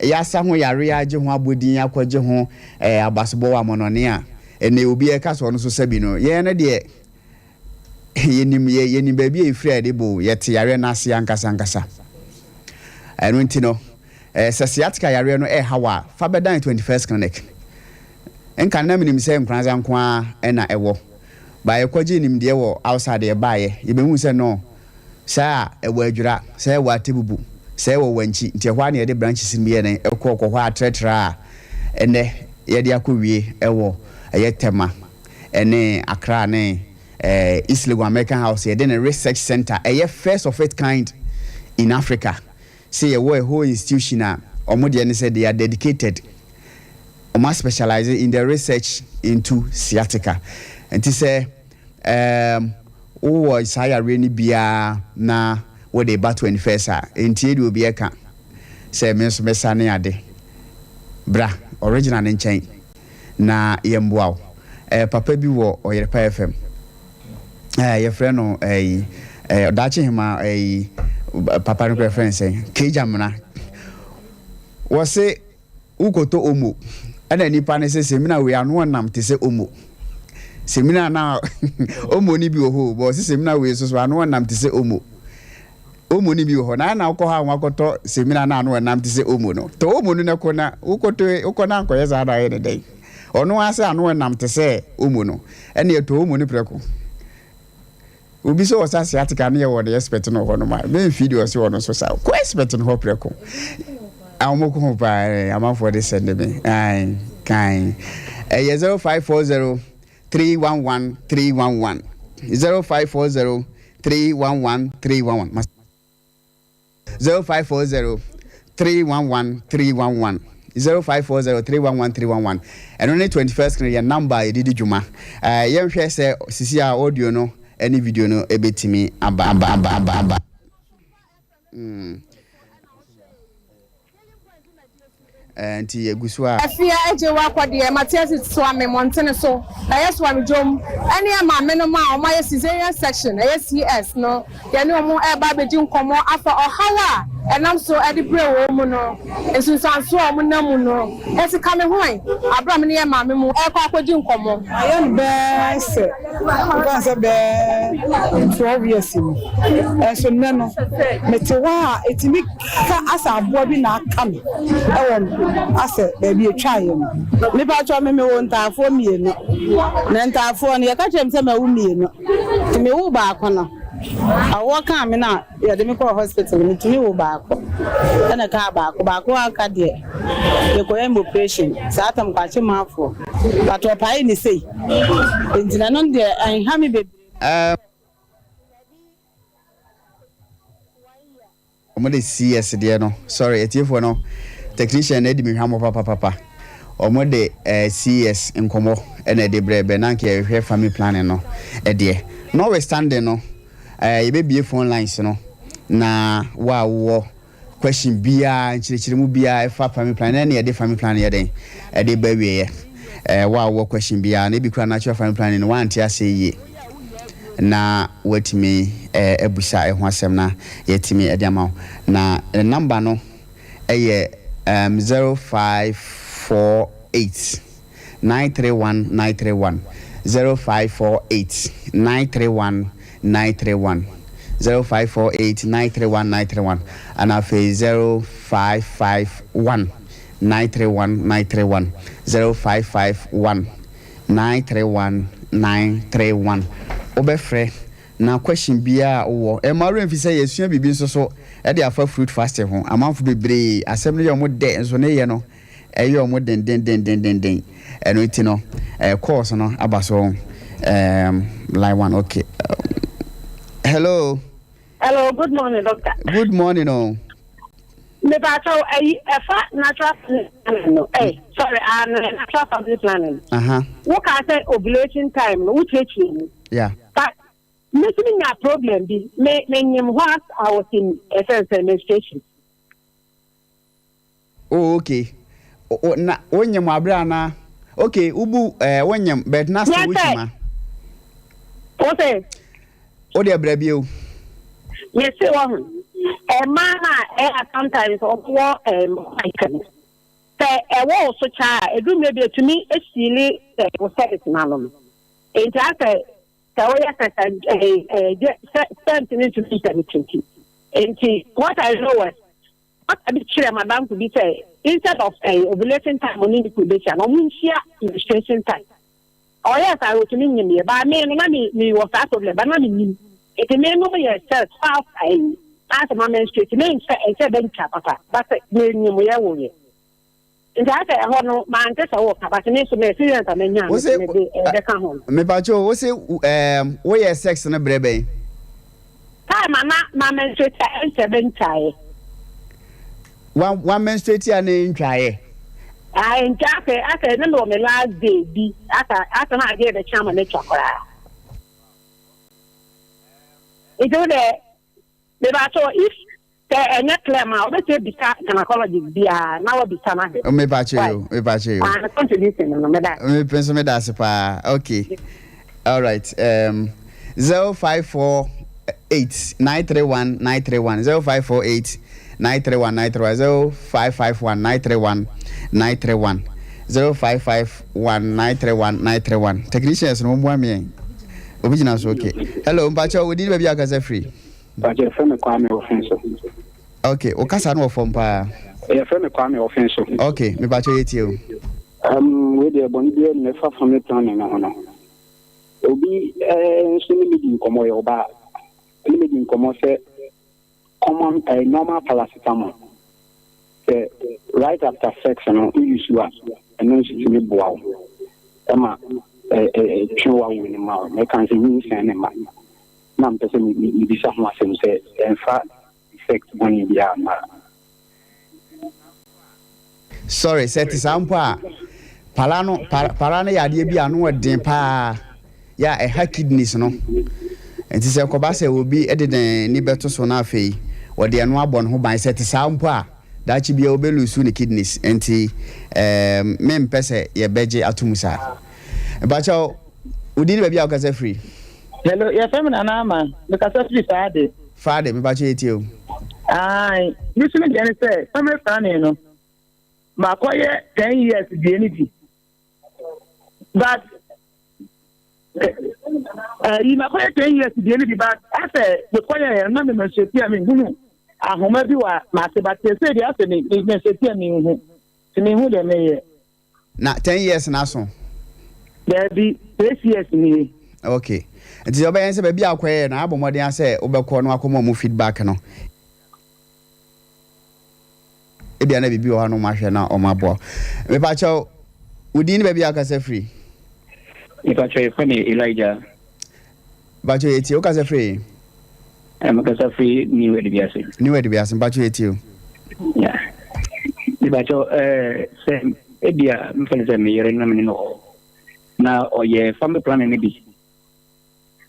[SPEAKER 3] yɛasa ho yare agye ho abodin akɔgye ho abasobɔ wa monone a ɛne obi ɛka so ɔno so sabi no yɛn no deɛ yɛnim baabi a ɛfiri a yɛde bo yɛte yare no ase ankasa ɛno nti no sɛ sciatica yare no ɛhawa fa bɛdan 21st clinic nka na menim sɛ Nkranza nko a ɛna ɛwɔ ba yɛkɔgye nimdeɛ wɔ outside yɛbaeɛ yɛbɛhu sɛ no saa ɛwɔ adwura saa ɛwɔ atebubu saa ɛwɔ wanchi nti ɛhɔ a ne yɛde branches no yɛ ne ɛkɔ hɔ atrɛtrɛ a ɛnɛ yɛde akɔ wie ɛwɔ ɛyɛ Tema ɛne Accra ne East Legon American House yɛde ne research center ɛyɛ first of its kind in Africa say yɛwɔ a whole institution a ɔmo deɛ ne sɛ they are dedicated ɔmo specialize in the research into sciatica nti sɛ wowɔ saa yare no biara na wode ba 21st a ntie de obi ɛka sɛ me nso mɛsa ne ade bra original ne nkyɛn na yɛmboa wo papa bi wɔ Ɔyerepa FM yɛfrɛ no ɔdaakye hema papa no kɔfrɛ sɛ kejamna wɔse wokoto omo ɛna nipa ne sɛ semina we ano nam te sɛ omo semina na omo ni bi wɔ hɔ bo sɛ semina we so ano nam te sɛ omo ni bi wɔ hɔ na wokɔ ha wakɔtɔ semina na ano nam te sɛ omo no to omo no kɔ na wokɔ na nkɔyɛ za da yɛ ne dɛn ɔno ase ano nam te sɛ omo no ɛna ɛtɔ omo ni prɛko obi so wasa sciatica ne yɛ wɔ de expert no hɔ no ma me video so wɔ no so sa ko expert no hɔ prɛko amoko pa amafo de send me ai kan 0540 311 311 0540 311 311 0540 311 311 0540 311 311 and only 21st can your number edidi djuma yem hwe se sisi a audio no any video no ebetimi aba nti egusu a afia eje wa kwade Matias so ame montene so yes wa mjom ene ma me no ma o ma cesarean section CS no ye ne omo e ba beji nkomo afa ohawa enam so edi bre wo mu no ensunsanso o mu namu no esi ka me hoan abram ne ye ma me mu e kwa kwaji nkomo ayen be se kan se be 12 years ni eso ne no mete wa etimi ka asa abo bi na aka me e won ase baby etwaye no me ba twa me wo ntafo mienu na ntafo no ye ka chem se ma wo mienu ti me wo ba akono awo ka me na ye de me ko hospital me ti me wo ba ako na ka ba ako aka de ye ko em operation sa tam kwa che mafo but o pai ni sei entina no de an ha me bebre omo de CS de no sorry etiefo no technician edi me hwamo papa omo de CS nkomo ena de brebe na nke hwe family planning no ede no we standing no ye be bie phone lines no na wa wo question bia nchirechire mu bia fa family planning na ye de family planning ye den ede ba wie wa wo question bia na bi kura natural family planning no wa antia say ye na watimi ebusa ho asem na yetimi ede ama na number no 0548 931 931 0548 931 931 0548 931 931 and afi 0551 931 931 0551 931 931 obefre na question bia wo e maru mfi say yesua bibi nso so e de afa fruit fasting ho amanfo bebre asem no ye mo de nso ne ye no e ye mo den eno ti no course no abaso line 1 okay hello
[SPEAKER 5] Hello, good morning, doctor.
[SPEAKER 3] Good morning, oh.
[SPEAKER 5] Me ba so natural planning no. Sorry, natural family planning. What can I say ovulation time no which
[SPEAKER 3] yeah.
[SPEAKER 5] But making a problem be me what I was in essence menstruation.
[SPEAKER 3] Oh, okay. Na wonyem abra na. Okay, ubu wonyem but na still wuchima.
[SPEAKER 5] What say?
[SPEAKER 3] O de abra bio.
[SPEAKER 5] Yes, one. A man, sometimes or I can say a wall so child, a do maybe to me, a silly was service malum. And I say, something into me, and what I know was what I be sure madam to be say instead of a ovulation time on incubation, or menstruation time. Oh, yes, I was mean me, but I mean, me was out of the banana. It may know yourself half as a menstruation, and said, then chapter, but you will. In that, I have no man, just a walk, but an instrument, I mean, they come home.
[SPEAKER 3] Me pacho, what's it, where sex and a brebe?
[SPEAKER 5] Time, my menstruation, and 7 times.
[SPEAKER 3] One menstruation and in try.
[SPEAKER 5] I in Jackie, I said, no, my last day be after I gave a charm and a chocolate. It's all there. If there are not clear, let's say, become gynecologist, be now become a
[SPEAKER 3] me pacho, me pacho.
[SPEAKER 5] I'm contributing on that.
[SPEAKER 3] Me penso me das pa. Okay. All right. 0548 931 931 0548 931 931 0551 931 931 0551 931 931. Technicians no mo me. Original so okay. Hello, Mpacho, we did baby akasa free.
[SPEAKER 6] Mpacho friend Kwame offenso.
[SPEAKER 3] Okay, o kasa no from pa.
[SPEAKER 6] E friend Kwame offenso.
[SPEAKER 3] Okay, me Mpacho yeti o.
[SPEAKER 6] We dey boni bi na fa family planning na hono. Obi so ni meeting komo yo ba. Ni meeting komo se common normal paracetamol. Right after sex no you use what and then she be boa. Emma chewa wini ma me kan se yin sen ne ma na mpese mi bisa ho asem se enfa effect boni bia ma.
[SPEAKER 3] Sorry, set sampa parano ya de bia no odin pa ya ha kidneys no enti se koba se obi ededen ni beto so na afei wode eno abon ho ban set sampa dachi bia obelusu ni kidneys enti me mpese ye beje atumusa. Bacha udini baby akasa free.
[SPEAKER 7] Hello, your family anama because free Friday
[SPEAKER 3] me bacha etio.
[SPEAKER 7] Ai, you see me say family planning no. Ma koye 10 years the energy. But you ma koye 10 years the energy but after the koye na me say I mean hunu ahoma bi wa ma se but say dey after me say me hu. Ti me hu dey me
[SPEAKER 3] na 10 years na so.
[SPEAKER 7] There be 3 years ni.
[SPEAKER 3] Okay. Nti obayen se baby akwaye na abomode ase obekọ no akomo mu feedback no. Ebi ana bibi o no mahwe na o mabo. Me pa chaw udini baby akasa free.
[SPEAKER 6] Me pa chaw funny Elijah.
[SPEAKER 3] Ba chaw eti o kasa free.
[SPEAKER 6] I'm kasa free ni we de biase.
[SPEAKER 3] Ni we de biase ba chaw eti o.
[SPEAKER 6] Yeah. Me pa chaw se ebia mfanye se me yere na me no. Na oye family planning ni bi.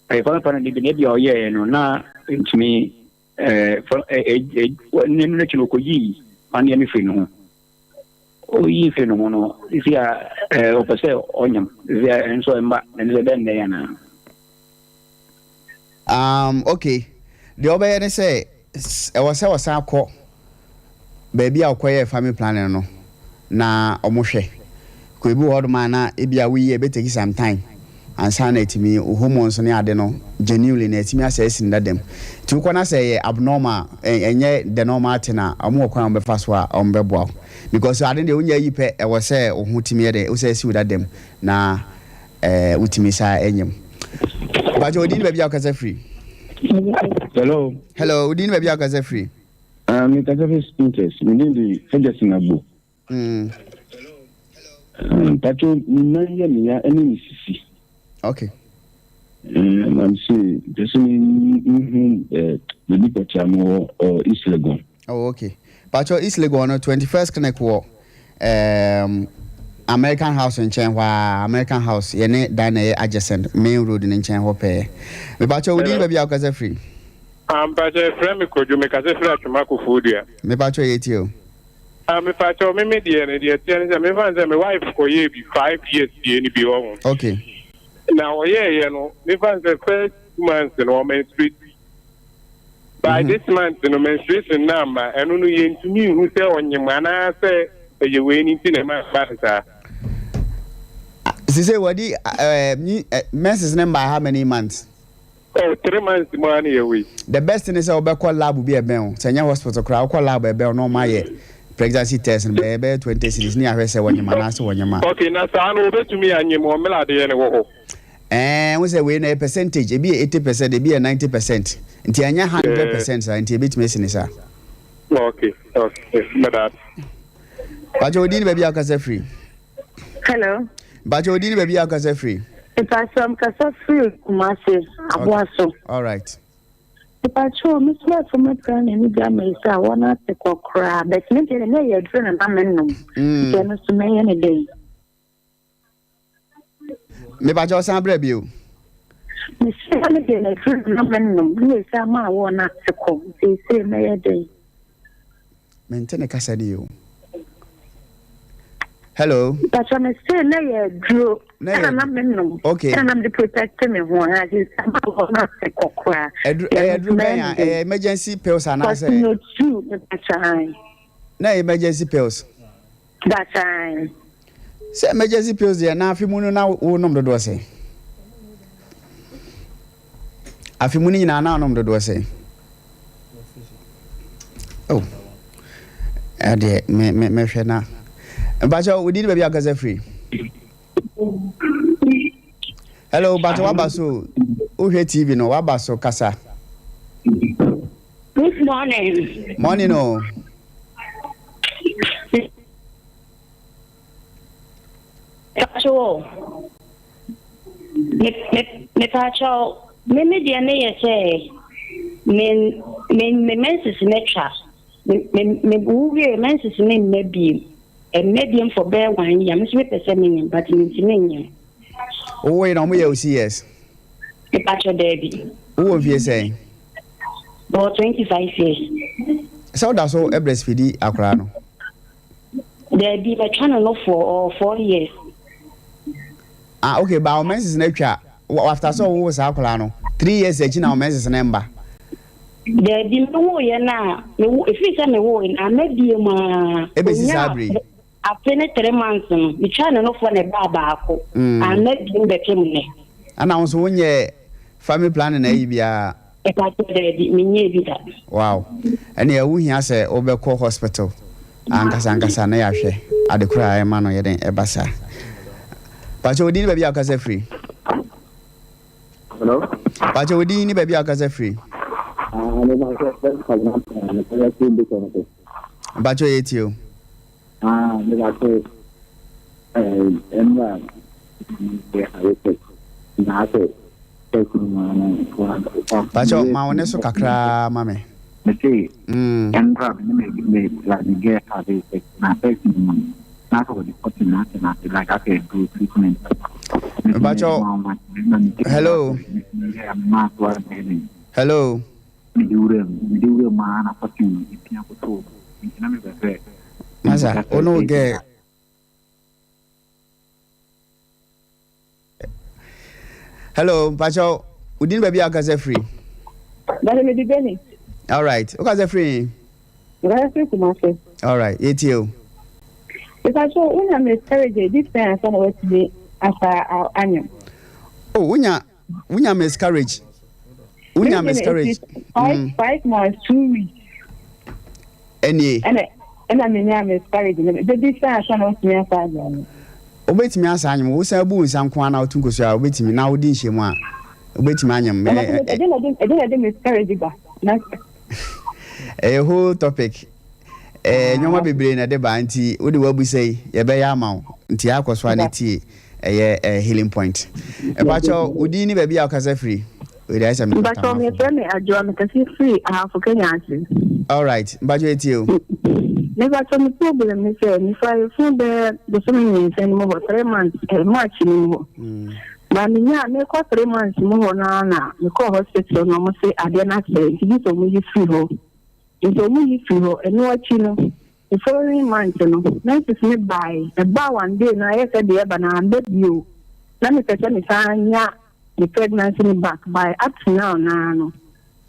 [SPEAKER 6] Family planning ni bi ne bi oye no na ntumi nenu chino ko yi ani mi fe no. O yi fe no no ifia o pese onyam ifia enso emba ne be nne ya na.
[SPEAKER 3] Okay. The obey ne say e was akọ baby akọye family planning no na omohwe ko ebi word man na ebia we be take some time and sana etimi hormones ne ade no genuinely na etimi assess in them ti ko na say abnormal enye the normal tina amu okwan be fa so a ombeboa because ade de onya yipe e was say ohutimi de o say si with them na utimi sa enyem ba jo odin be bia okasa free.
[SPEAKER 6] Hello
[SPEAKER 3] odin be bia okasa free.
[SPEAKER 6] Me kasa free speakers me need the Ferguson Abu. Pato nanya niya eni sisi.
[SPEAKER 3] Okay.
[SPEAKER 6] I'm saying, just the Nipachamo or East Legon.
[SPEAKER 3] Oh, okay. But your East Legon, 21st Connect War, American House in Chenwa, American House, Yene, Dane, adjacent, main road in Chenwa. But your would be our free.
[SPEAKER 8] But a friend could you make a free to Marco Foodia?
[SPEAKER 3] Me patcho eat you.
[SPEAKER 8] I'm a patcho, me media, and my wife for ye be 5 years, any be on.
[SPEAKER 3] Okay.
[SPEAKER 8] Now, you know, me find the first month in Main Street. By this month, the menstruation number, and only to me who say on your man, I say, you waiting in my matter.
[SPEAKER 3] She say, what the menses number how many months?
[SPEAKER 8] Oh, 3 months money away.
[SPEAKER 3] The best thing is our back lab will be a bell. Senior hospital crowd call lab a bell no my pregnancy test and baby 20 cities near her say when your man answer when your man.
[SPEAKER 8] Okay, now I know to me and your mom melody and
[SPEAKER 3] and we say we a percentage, it be 80%, it be a 90%. Until I 100%, until a bit missing, sir.
[SPEAKER 8] Okay,
[SPEAKER 3] but you did baby alcohol free.
[SPEAKER 5] Hello.
[SPEAKER 3] But you did baby alcohol free.
[SPEAKER 5] If I some casa free, Kumasi, Abuaso.
[SPEAKER 3] All right.
[SPEAKER 5] If I show Miss Lord from my grand and Gamma, I want to take crab, but maybe a lay a drink and I'm in them. Then to me any day.
[SPEAKER 3] Me ba jo san breb you.
[SPEAKER 5] Me say any day na drink and I'm in them. Me say ma want to come. Say me a day.
[SPEAKER 3] Maintain a casa you. Hello.
[SPEAKER 5] But I'm saying na drew. And I'm in them.
[SPEAKER 3] Okay.
[SPEAKER 5] And I'm the protector me one. I just want to take crab.
[SPEAKER 3] Emergency pills and I say.
[SPEAKER 5] No true. That's right.
[SPEAKER 3] No emergency pills.
[SPEAKER 5] That's right.
[SPEAKER 3] Say emergency pills there na afi munu na wo nom dodo say. Afi munu nyina na nom dodo say. Oh. Ade me hwe na. Bacho we did baby agaze free. Hello Bacho wabaso. O hwe TV no wabaso kasa.
[SPEAKER 5] Good morning.
[SPEAKER 3] Morning no.
[SPEAKER 5] Pacho, me pacho, me media ne say, me menses netra, me buwe menses ne maybe a medium for bear wine. Ya miss me percent but in
[SPEAKER 3] Oh wait, no me yes.
[SPEAKER 5] Me pacho Debbie.
[SPEAKER 3] Who of you say?
[SPEAKER 5] About 25 years.
[SPEAKER 3] So that's all breastfeed akra no.
[SPEAKER 5] Debbie, but trying to look for 4 years.
[SPEAKER 3] Ah, okay, but our menses nature after so was akra no 3 years agina our menses number.
[SPEAKER 5] There be no way na. If you say me wo na maybe ma.
[SPEAKER 3] Ebesi sabri.
[SPEAKER 5] After 3 months no, we try no for na ba ako. And maybe be kemne.
[SPEAKER 3] Ana won so wonye family planning na yi bia.
[SPEAKER 5] E pa to there be me nye bi da.
[SPEAKER 3] Wow. Ene ya wuhia say obekọ hospital. Ankasa na ya hwe. Adekura e ma no ye den e basa. Pacho odi ni baby akase free.
[SPEAKER 6] Hello?
[SPEAKER 3] Pacho odi ni baby akase free. Pacho yetio. Pacho ma wone so kakra mame.
[SPEAKER 6] Me like the get how they take na person not for the cutting not like I can do treatment.
[SPEAKER 3] Pacho. Hello. Hello.
[SPEAKER 6] Me do man a fucking pian ko to. Na me be.
[SPEAKER 3] Masa, ono ge. Hello, Pacho. Udin baby akase free.
[SPEAKER 5] That me di beni.
[SPEAKER 3] All right. Akase free.
[SPEAKER 5] Right to myself.
[SPEAKER 3] All right. Etio.
[SPEAKER 5] If I show when I'm miscarriage, this time I was today after our annual.
[SPEAKER 3] Oh, unya miscarriage. Unya miscarriage.
[SPEAKER 5] 5 months, 2 weeks.
[SPEAKER 3] Any.
[SPEAKER 5] And I mean, I'm miscarriage. This time I was me after.
[SPEAKER 3] Obetimi asanyem wo sa bu nsam kwa na otunko so a obetimi na wodi nhemu a obetimi anyem
[SPEAKER 5] I didn't miscarriage ba.
[SPEAKER 3] A whole topic nyoma bebre na de ba nti wodi wabu sei ye be ya amaw nti akoso aneti healing point. Ebacho udini baby akasa free. We dey say me.
[SPEAKER 5] But me friend me ajo me kasi free for Kenya.
[SPEAKER 3] All right, bajo etio.
[SPEAKER 5] Never some problem me say me for the swimming in more 3 months March ni mo. But me me ko 3 months mo na me ko hospital no mo say ade na say you so me free ho. Into me free ho and no no. The following month no. Nice to me buy. About one day na I said the na bet you. Let me tell me say the pregnancy back by up to now no.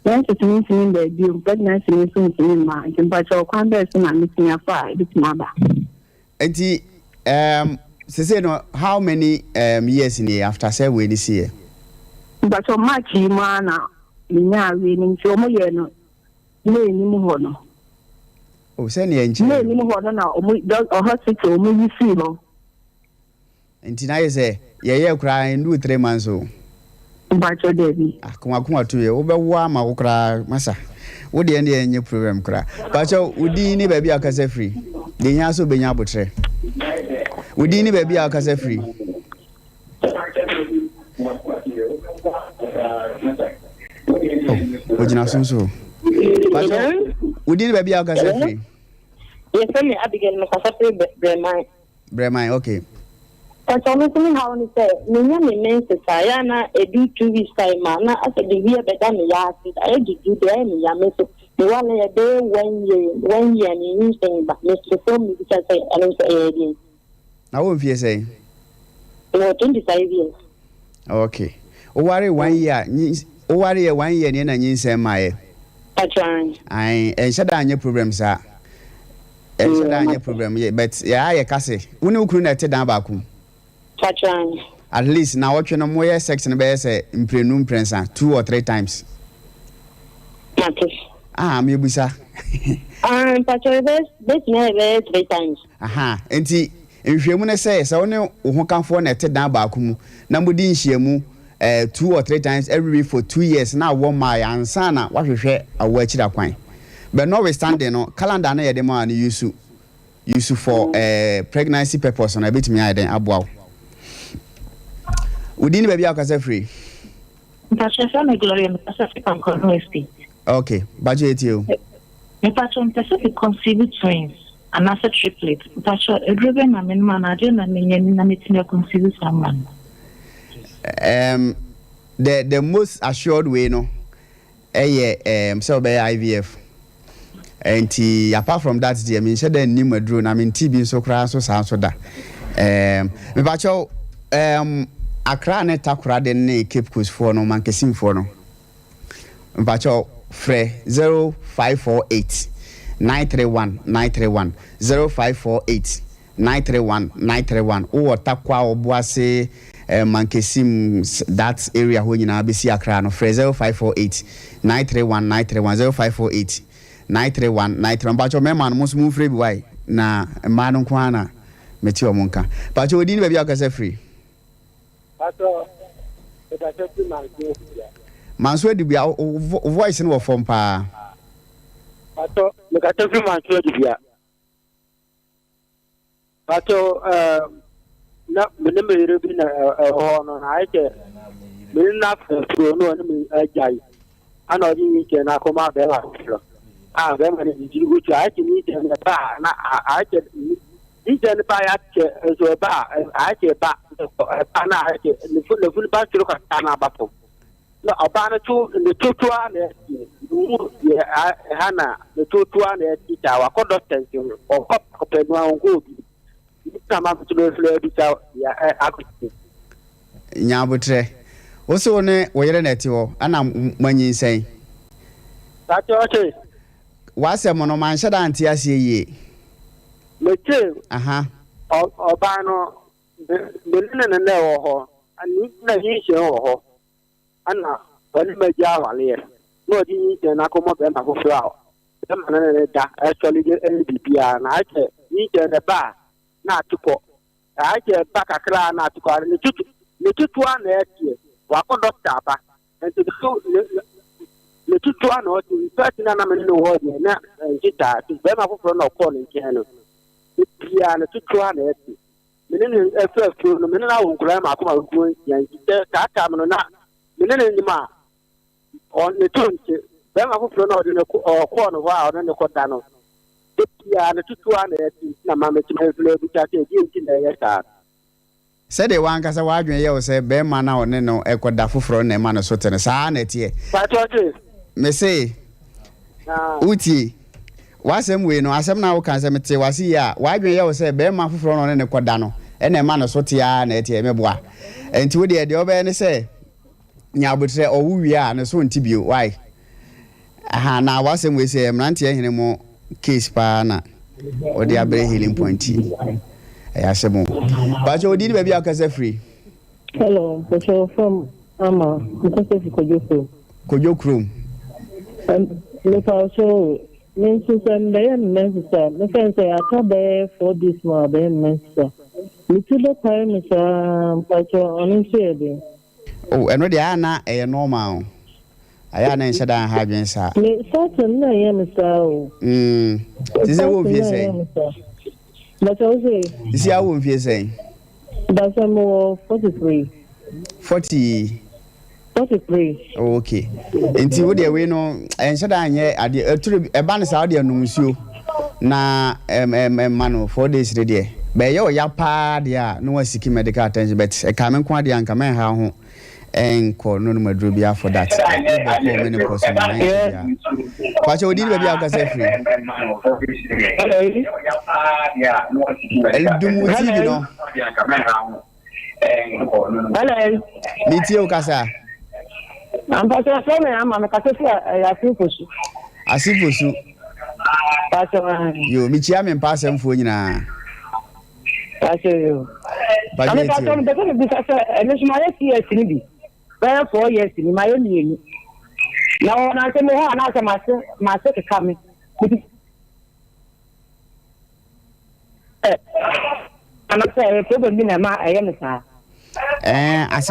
[SPEAKER 5] Then it means in the due pregnancy is in my but your conversion and missing a fire this mother.
[SPEAKER 3] And say no how many years in the after say we this year?
[SPEAKER 5] But so much mana nya we nim so mo ye no le ni mu ho no.
[SPEAKER 3] Oh say ne enche.
[SPEAKER 5] Le ni mu ho no na o hospital mo yi fi no.
[SPEAKER 3] Enti na ye say ye kra ndu 3 months o.
[SPEAKER 5] Bacho Devi.
[SPEAKER 3] Kuma to ye obewa ma kokra masa. Wo de ne enye program kra. Bacho udi ni baby akasa free. De nya so benya abotre. Udi ni baby akasa free. Oh, ojina sunso. Bacho udi ni baby akasa free.
[SPEAKER 9] Yes, me Abigail me kasa free
[SPEAKER 3] Bremai, okay.
[SPEAKER 9] But I'm saying how you say, Mina means Sayana, a do 2 weeks time, mana, as a year better me yard, I do the enemy, Yameso, the 1 day, 1 year, and you saying, but Mr. Form, because I don't say,
[SPEAKER 3] I won't fear say.
[SPEAKER 9] 25 years.
[SPEAKER 3] Okay. O worry 1 year, o worry 1 year, and you say, my.
[SPEAKER 9] That's right.
[SPEAKER 3] I shut down your problem, sir. And shut down your problem, but yeah, I can say, when you couldn't down back.
[SPEAKER 9] At
[SPEAKER 3] least now what you know more sex and be say imprenum prensa 2 or 3 times. Me busa.
[SPEAKER 9] This never 3 times.
[SPEAKER 3] Aha. Enti nhwemu ne say so ne wo kan fo na te dan ba ku na mudi nhyiemu 2 or 3 times every week for 2 years na wo my ansa na wahwehwe awo akira kwan. But notwithstanding no calendar na ye dem an use for pregnancy purpose na bit me aden aboa. Udini baby akasa free.
[SPEAKER 10] Mpachasa me Gloria me Pacific and Cornwall State.
[SPEAKER 3] Okay, budget you.
[SPEAKER 10] Me pacho Pacific conceive twins and as a triplet. Pacho edrebe na me manager na me na me tin conceive someone.
[SPEAKER 3] The most assured way no so be IVF. And apart from that I mean say the name adro na me TB so kra so so da. Me pacho Accra ne takura de ne Cape Coast for no mankesim for no. Mpacho fre 0548 931 931 0548 931 931 o takwa obuase mankesim that area ho nyina be si Accra no fre 0548 931 931 0548 931 931 mpacho me man mo smu free bi why na ma no kwa na meti omonka mpacho odi ni ba bi akasa free. Manso de bia voice no from pa.
[SPEAKER 6] Pato me ka te manso de bia. Pato na me me re bi na ho no na ite me na pro no me ajai. Ana di ke na ko ma be la. Be ma ni di go cha ite ni te na ba na ite ni te ba ya ke so ba ite ba ana ake le ful ba tiro ka ana ba to no abana tu le tutua ne ya hana le tutua ne ta wa ko doctor o ko pe no an go bi ta ma tu le fle bi ta ya akuti
[SPEAKER 3] nyabotre wo so ne wo yere na ti wo ana manyin sen
[SPEAKER 6] ta to
[SPEAKER 3] wa se mo no man shada anti asie ye
[SPEAKER 6] me che
[SPEAKER 3] aha
[SPEAKER 6] obano Belina na ho ani na yin se ho ana wani ma ja wale no di yin se na ko mo be ma ko fra e ma na da actually the NDPR na ake yin se na ba na tuko ake ba kakra na tuko ne tutu ana ake wa ko doctor ba and so le tutu ana o ti first na na me no ho na njita ti be ma ko fra na ko ni ke no pia na tutu ana ake menene efe no menene awo nkura ma akoma guo yan ka ka no na menene nyima on ne tonche be ma foforo na ode ne ko no wa ode ne ko da no ya ne tutu ana eti na ma meti ma fule bi ta te di nti na ya ta
[SPEAKER 3] said the one kasa wa adwen ye wo say be ma na one no ekoda foforo na ma no so tene saa na tie
[SPEAKER 6] pa to te
[SPEAKER 3] me say uti wasem we no asem na wo kan se mete wase ya wa adwen ye wo say be ma foforo no ne koda no ene ma no so tia na tie meboa enti wo de obe ne say nya abotre owuwi a ne so ntibio why aha na wasem we say mrante ehene mo case pa na odi abre healing point ayasemo but odi ni baby akase free.
[SPEAKER 11] Hello, so from ama because kojo krom
[SPEAKER 9] Look also means and then necessary. The fence I can't bear for this more than necessary. Little the time is on
[SPEAKER 3] oh, and ready, Anna, a normal. I am in Shadan having sir.
[SPEAKER 9] Certain I am so.
[SPEAKER 3] This is a wolf, you say.
[SPEAKER 9] But I say,
[SPEAKER 3] this is a wolf, you say.
[SPEAKER 9] That's a more 43.
[SPEAKER 3] 43. Okay. Until we are no, and Shadan yet at the banner Saudi and Numusio. Na mano 4 days ready. But yo yapa dia no one seeking medical attention, but a coming quantity and come how and call no madrubia for that. Many person. What you did baby I say free.
[SPEAKER 11] Hello.
[SPEAKER 3] Meet you Casa.
[SPEAKER 11] I'm a Cassifu.
[SPEAKER 3] Asifusu. You meet him and pass him for you now.
[SPEAKER 11] I say you. But I'm because my years in me. Well, 4 years in my own year. Now, I say, I say, my second coming. I'm not saying, probably, I am, sir.
[SPEAKER 3] As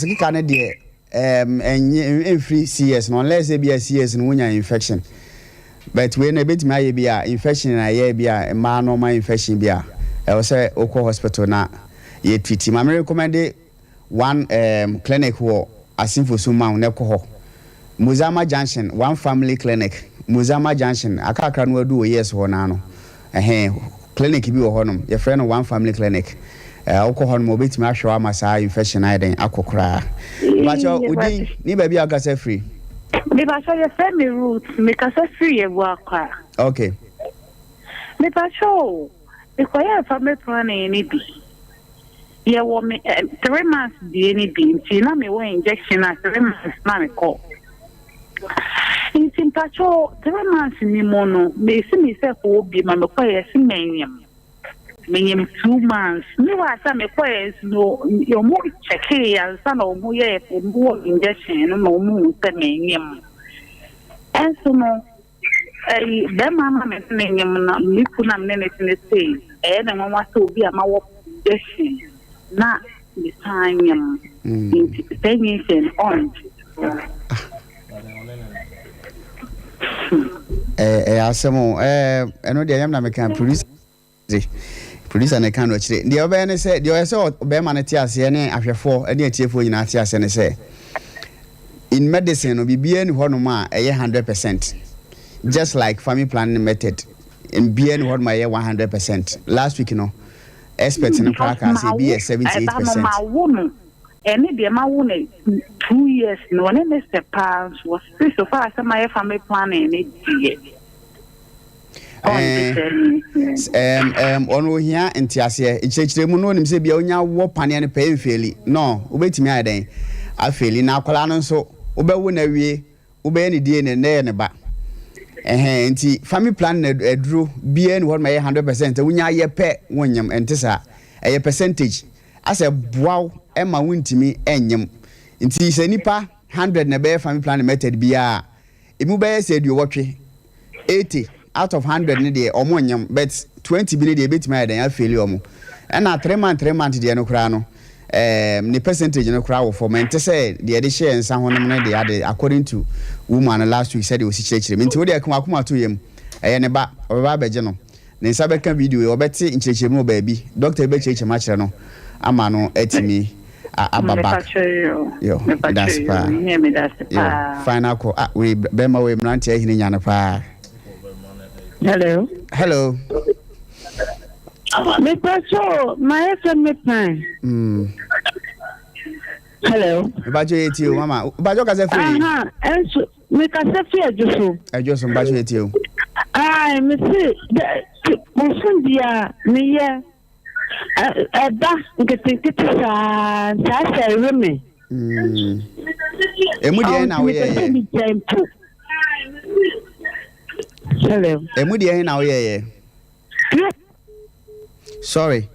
[SPEAKER 3] a Canadian, and free CS, unless there be a CS and when infection. But when a bit may be a infection in a year, be a man or my infection be a. I was say Oko Hospital na ye treat him. I recommend one clinic who asimfo suma uneko ho. Muzama Junction, one family clinic. Muzama Junction, akakra no do yes ho na no. Clinic bi wo honom. Your friend one family clinic. Oko honom obetimi ahwe amasa infection aiden akokra. But you udi ni ba bi aka say free.
[SPEAKER 10] Me ba show your family roots, me ka say free e wo akwa.
[SPEAKER 3] Okay.
[SPEAKER 10] Me ba show because I family planning any be. Yeah, 3 months be any be. See, na me one injection at 3 months na me call. In Simpacho, 3 months ni mono. Me see myself will be my require see menium. Menium 2 months. Me was some requires no your more check here and son of more more injection no more menium. And so no. Then mama menium na me kuna mnene say. And I want to be a my injection. Not the time in orange.
[SPEAKER 3] Asemo eno de yam na me kan police na kan no chire de obe ne say de o say obe ma ne ti ase ne ahwefo ene atiefo nyina ti ase ne say in medicine no bibia ni hono ma 100%, just like family planning method in bia ni hono ma 100%. Last week experts in the park say be 78%.
[SPEAKER 10] Any the amount 2 years no one in the past was so far as my family planning
[SPEAKER 3] ono hia entiase ichechire mu no nim se bia onya wo pane ne pay feli no obetimi aden afeli na akola no so obewu na wie obe ne die ne ne ba enti family plan na eduro bia ni what my 100% wonya ye pe wonyam entisa a percentage as a boaw ema wuntimi enyem nti se nipa 100 na be family plan method bia emu be say du wotwe 80 out of 100 ne de omonyam but 20 bi ne de betimi adan afeli omo na 3 month de no kra no the percentage no kra wo for mente say de de share nsa honom ne de ade according to woman last week said it was chire nti wo de akoma to yem ne ba oba beje no ne nsa bɛka video obɛte nkyerɛkyerɛmu baabi doctor bɛkyerɛkyerɛ ma kyerɛ no ama no atimi aba back yo that's pa final call we bema we mranti ahini nyane pa hello
[SPEAKER 10] me pacho my FM me pan hello
[SPEAKER 3] bajo yeti o mama bajo ka se free
[SPEAKER 10] enso me ka se free ajoso
[SPEAKER 3] bajo yeti o
[SPEAKER 10] me see mo fundia me ye da nkete sa reme
[SPEAKER 3] emu de na wo ye
[SPEAKER 10] hello
[SPEAKER 3] emu de na wo ye sorry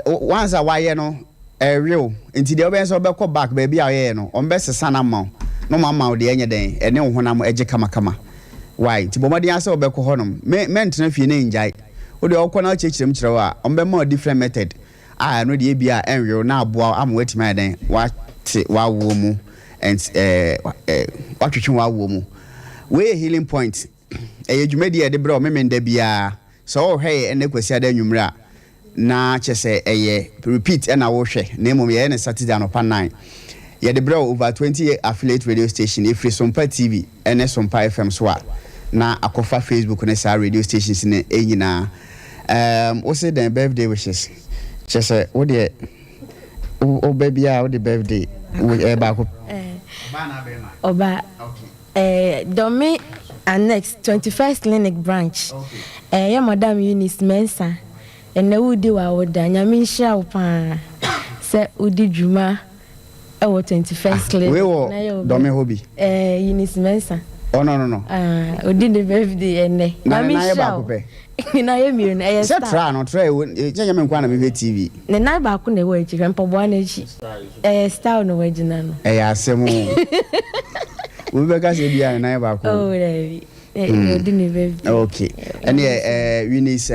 [SPEAKER 3] once a why no real nti de oben so obekọ back baby a ye no on be sesa na ma no mama de enye den ene wo honam eje kama why ti bomadi ase obekọ honom me ntena fie na njai o de okọ na chechirem kyerɛ wa on be more different method no de bia enreal na aboa am wetima den wa wo mu and watwetwe wa wo mu we healing point dwumadi de bra o memenda bia so hwɛ ene kwasi ada nwumra na kyese repeat na wo hwɛ na mom ye ne Saturday no pa 9 ye de bra over 20 affiliate radio station ifri Sompa TV ene Sompa FM so na akofa Facebook ne sa radio stations ne enyina wo say den birthday wishes kyese wo de o baby a wo de birthday we ba ko
[SPEAKER 2] oba domi annex 21st clinic branch ya madam Eunice Mensa ene wudi wa woda nyame nhia wo pa se udi djuma e wo 21st clinic
[SPEAKER 3] na yo domi hobi
[SPEAKER 2] Eunice Mensa
[SPEAKER 3] no
[SPEAKER 2] udi the birthday ene nyame nhia na ye mi na ye
[SPEAKER 3] star tra no tra je me nkwa na me TV
[SPEAKER 2] ne na ba ko na we chi mpo bo na chi star no wagina no
[SPEAKER 3] ya asemu we be ka se bia na ye ba ko
[SPEAKER 2] oh ready
[SPEAKER 3] okay and Eunice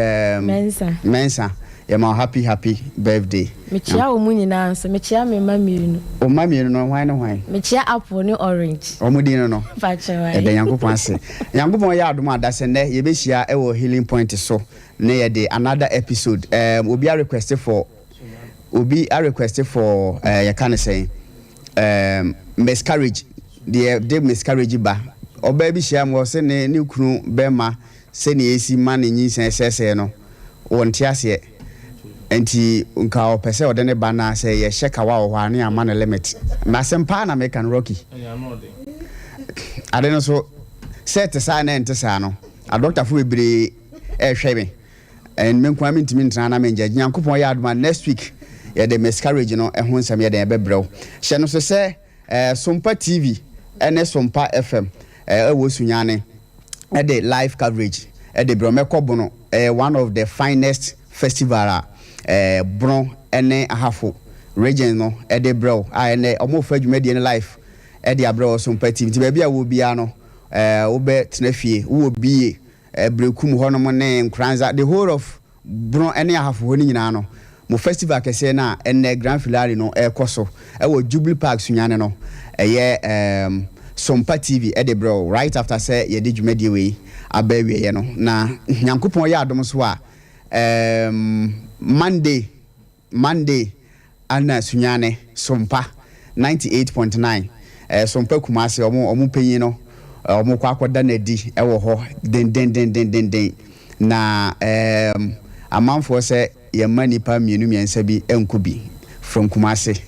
[SPEAKER 3] Mensa my happy birthday
[SPEAKER 2] mechia o munyi na so mechia me mamienu
[SPEAKER 3] o mamienu no why
[SPEAKER 2] mechia apple ni orange
[SPEAKER 3] o mudi no
[SPEAKER 2] fache why
[SPEAKER 3] de yankopon ase yankopon ya adom adase ne ye be hia e wo healing point so ne ye de another episode obi a request for you can say miscarriage the miscarriage ba oba bi hia mo se ne kunu bema se ne esi ma ne nyinsen sese no wonte ase enti nka opese ode ne ba na se ye sheka wa wo ane ama ne limit na sempa na me kan rocky ade no so set sa na ente sa no a doctor fu bebre hwe me en me kwa mintimi ntana na me nja nyankopon ya aduma next week ye de miscarriage no ehun sam ye de bebrew hye no so se Sompa TV ene Sompa FM wo sunyane the live coverage the bromeko no one of the finest festival bron ene ahafo region no the bro ene omofa adwumadi ne life the abro Sompa TV ti ba bia wo bia no wo be tenafie wo bie brekum honom ne nkranza the whole of bron ene ahafo ho ni nyina no mo festival kese na ene grand finale no ekoso wo Jubilee Park sunyane no Sompa TV the bro right after say ye di dwumadi we abawie ye no na nyankopon ya adom so a Monday ana sunyane Sompa 98.9 Sompa Kumasi omo penyin no omo kwa akoda na di wo ho den na amanfo say ye manipa mienu miensa bi enku bi from Kumasi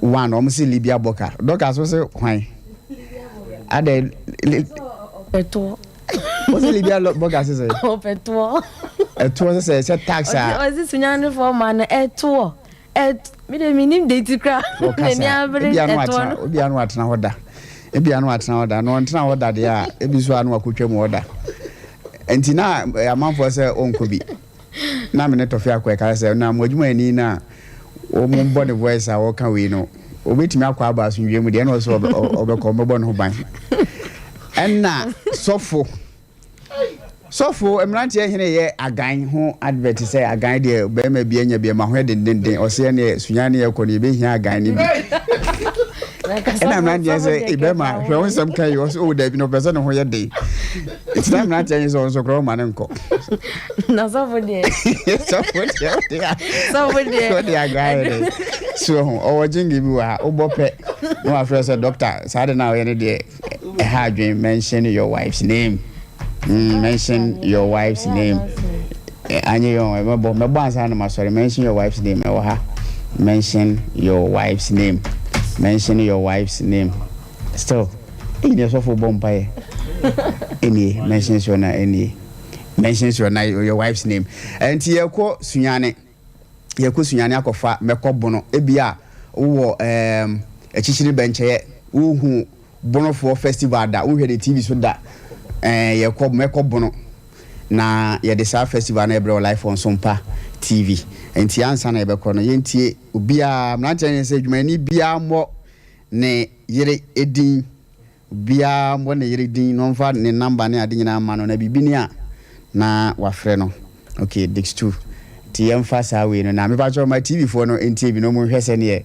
[SPEAKER 3] one almost Libya Boka. Doka so say why? Ade
[SPEAKER 2] peto.
[SPEAKER 3] What's Libya Boka say?
[SPEAKER 2] Oh peto.
[SPEAKER 3] Eto say tax ah.
[SPEAKER 2] O this sunyane for man eto. Me dey minim date kra. Ne abere eto.
[SPEAKER 3] Obi anu atena hoda. No ntena hoda de a ebi so anu akotwa mu hoda. Enti na amanfo say onko bi. Na me ne tofia kwa ka say na mo adwuma ani na o mo body voice a wo ka we no obetimi akwa aba so nwie mu de na o so obekọ mbọ no ban enna sofo emranti ehene ye agan ho advert say agan de be ma bi anya bi ma ho den o se ne sunyane ye ko ne be hia agan ni bi And I'm not just a Bema, she owns some chaos. Oh, there be no person who you day. It's time not is also grow man and cook.
[SPEAKER 2] No, somebody.
[SPEAKER 3] Somebody, I got so, oh, Jingy, you are Obope. No, I first a doctor. So I don't know any day. Had you mention your wife's name? Mention your wife's name. And you know, my boss, I'm sorry, mention your wife's name. Mention your wife's name. Mention your wife's name. Still, in your sofa bombay. Any mentions your any mentions your wife's name. And Tiako Sunyane, Yaku Sunyane Akofa, Meko Bono, Ebia, who a chichiri benche, who Bono for festival that we had a TV so that Yako Meko Bono. Na ya de sa festival na ebro live on Sompa TV enti ansa na ebe kono yentie obia na chen se dwumani bia mo ne yire edin bia mo ne yire din no fa ne number ne ade nyina ma no na bibini a na wafre no okay dix 2 ti emphasize we no na me ba jo ma TV fo no enti bi no mo hwese ne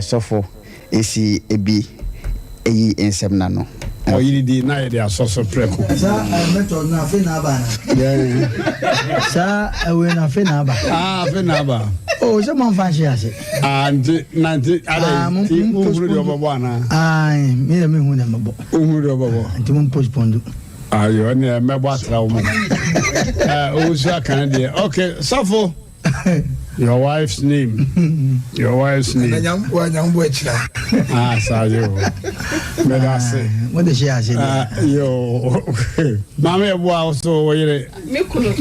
[SPEAKER 3] sofo esi ebi eyi ensem na no
[SPEAKER 12] o yiri di na ye dia so preko
[SPEAKER 13] sa method na fe na ba na sa we na fe na ba
[SPEAKER 12] fe na ba
[SPEAKER 13] oh so mon fan shi ase
[SPEAKER 12] and nanti ada ti mo huru di obobo ana
[SPEAKER 13] ai me hu na mabo
[SPEAKER 12] huru di obobo
[SPEAKER 13] nti mo postpone
[SPEAKER 12] ayo ne mebo atra wo mo o so kan di okay safo your wife's name. Your wife's name. Sayo. Me da say.
[SPEAKER 13] What does she say?
[SPEAKER 12] Yo. Mama e boa so yere.
[SPEAKER 10] Me kuno.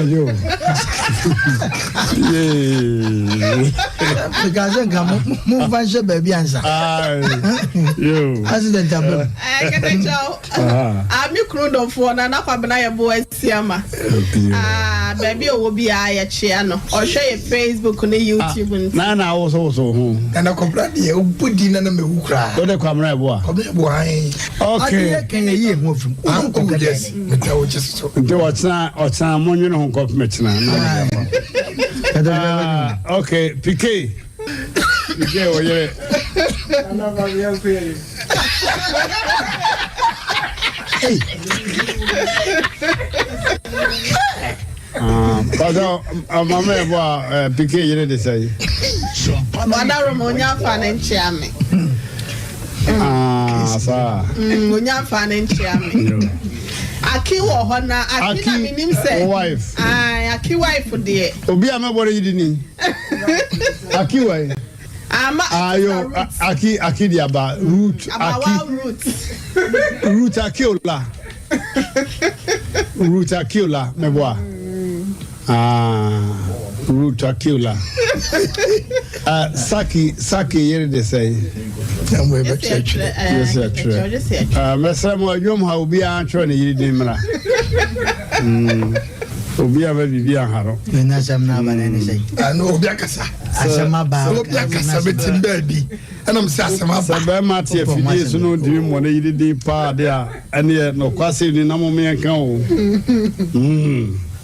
[SPEAKER 12] Yo. Yeah.
[SPEAKER 13] Because I come move and she baby answer.
[SPEAKER 12] Yo.
[SPEAKER 13] Accident happen.
[SPEAKER 10] Get a job. Me kuno don for na kwa bana ye boa siama. Baby o bi a chia no. O share Facebook and YouTube.
[SPEAKER 12] Na also
[SPEAKER 1] and I comprehend you put in and me ukra.
[SPEAKER 12] Don't they come right boy? Okay.
[SPEAKER 13] Can you hear more from Uncle? Yes,
[SPEAKER 12] do what's not or some money on government now. Okay, PK. PK, oh yeah. Mama boy PK you dey say
[SPEAKER 10] Wada Romonia financial me
[SPEAKER 12] sa
[SPEAKER 10] Romonia financial me Aki wo ho na Aki na minim say
[SPEAKER 12] wife
[SPEAKER 10] Aki wife de
[SPEAKER 12] obi amebore yidi ni Aki wife ayo Aki dia ba root Akiola root Akiola me boy root Akiola Saki yere de say mesemo yom ha obi antro ne yiri din mra obi aba bibi aharo
[SPEAKER 13] na sam na ba ne say
[SPEAKER 1] no obi akasa
[SPEAKER 13] asama ba
[SPEAKER 1] obi akasa betim baby enam se asama ba
[SPEAKER 12] ba mate afidie so no di mo ne yiri din pa de a ene no kwase ni na mo me kan o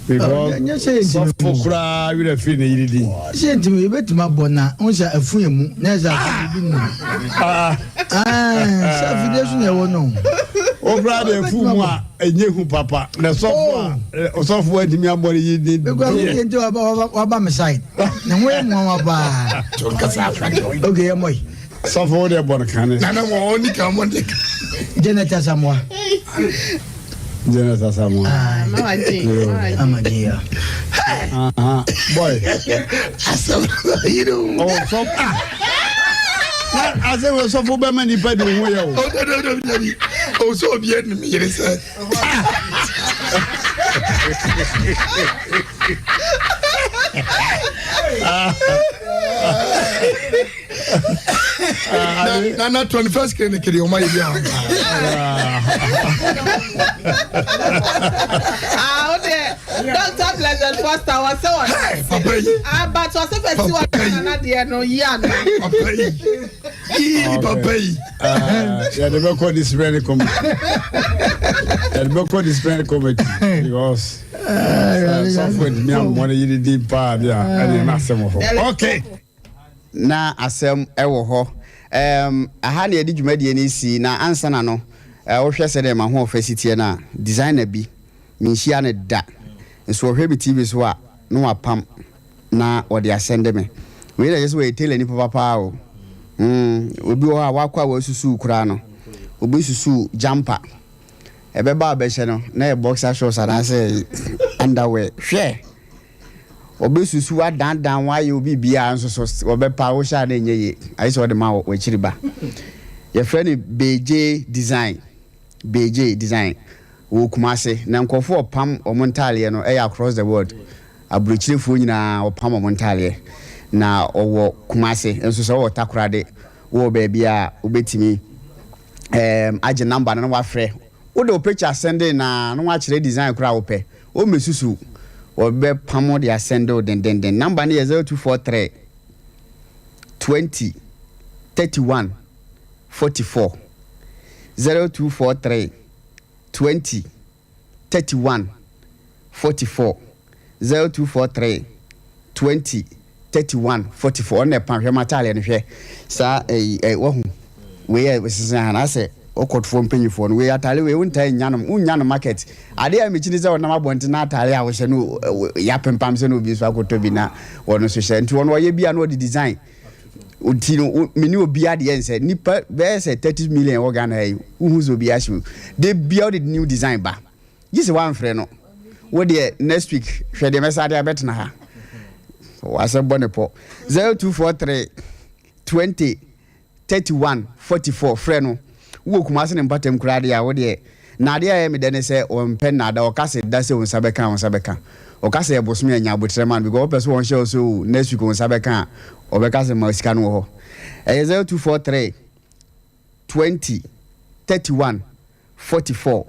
[SPEAKER 12] because so fokura we dey feel yiri din
[SPEAKER 13] se ntimi betima bona onsa afu emu na za bi mu sa afidie so ne wo no
[SPEAKER 12] o brother fu mu a enye hu papa na so fo adimi abori yiri din
[SPEAKER 13] because we ento wa me side na wo emu wa ba okay moy
[SPEAKER 12] so fo de bon kan
[SPEAKER 1] na mo oni ka mo de
[SPEAKER 13] Jeneta Samoa
[SPEAKER 12] Jeneta Samoa
[SPEAKER 13] Amaji
[SPEAKER 12] boy
[SPEAKER 1] you know
[SPEAKER 12] oh so I say we so fo be mani pa de wo ya o
[SPEAKER 1] no oh so bien me yere say na 21st clinic o ma ibi ahun
[SPEAKER 10] Doctor Pleasant Foster was so but was a festival na de no ya no
[SPEAKER 1] papa
[SPEAKER 12] yeah the record is very comedy the record is very comedy because someone me am one you did pa dia and na asem ho okay
[SPEAKER 3] na asem ewo ho aha na yedi dwumadi ni si na ansa na no wo hwɛ sɛ de ma ho ofacity na designer bi minhia ne da nso hwɛ bi TV so a no wapam na wɔde asende me we na yeso we tele ni papa o obi wo a wakwa wa susu kura no obi susu jumper ebeba abɛhyɛ no na e boxer shorts ana sɛ underwear hwɛ obi susu adandan wa ye obi bia nso so obepa wo sha na enye ayi so de ma wo chiriba ye friend BJ design wo kumase na nkofo opam omontale no e across the world abrochirefo nyina opam omontale na owo kumase nso so wo takorade wo ba bia obetimi age number na wa frɛ wo de picture send na no wa kire design kura wo pɛ o mesusu obe pamo de asendo den number ni 0243 20 31 44 0243 20 31 44 0243 20 31 44 on the pan hwe matale ne hwe sa wo hu we sisan na se okotfo mpanyifo no we atale we unta nyanom market ade a mechini se wona mabonte na atale a wo hye no ya pempam se no obi so akoto bi na wono so hye nti wono ye bia no de design unti no meni obi ade ense nipa be se 30 million wo Ghana yi uhuzo bi ashu they build new design ba gise wan frɛ no wo de next week hwe de mesa ade abetna ha wase bonepo 0243 20 31 44 frɛ no wo kumase ne mpatem kurade ya wo de na de ya me de ne se o mpen na da o kase da se won sabeka o kase ebosom anya abotre man because person won share so next week won sabeka o be kase ma sika no ho 0243 20 31 44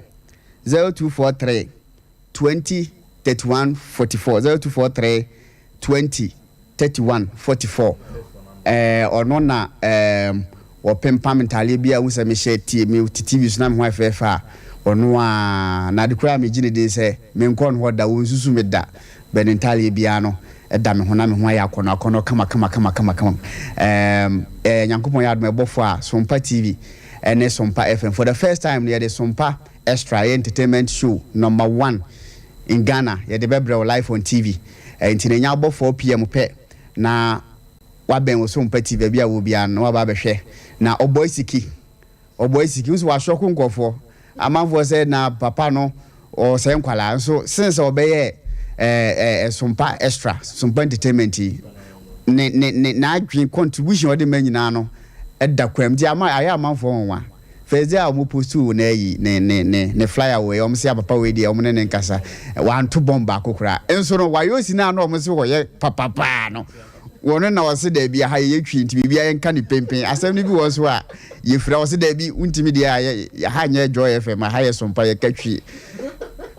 [SPEAKER 3] 0243 20 31 44 0243 20 31 44 ono na opempam ntale bia wo se me share tie me TV so na me ho afefa ono a na de kura me gine de se me nkon ho da wo nsusu me da ben ntale bia no eda me ho na me ho ya akono kama nyankopon ya adom ebofo a Sompa TV ene Sompa FM for the first time near the Sompa Extra Entertainment Show number 1 in Ghana ya de bebre live on TV ntinenya abo 4 PM pe na waben wo Sompa TV bia wo bia no waba behwe na oboy siki nso wa shoko nkofo amanfo se na papa no o se nkwala nso since obeye Sompa Extra Sompa Entertainment ne na adwin contribution ode manyina no eda kwam di ama aya amanfo wonwa fezi a mo postu na yi ne flyer we o mse papa we di o ne nkasa wa nto bomba akokura enso no wayosi na no o mse wo ye papa no wono na wose da bia ha ye twi nti bibia ye nka ne pempen asem ni bi wo so a ye fira wose da bi untimi dia ya ha nya Joy FM ha ye Sompa ye katwi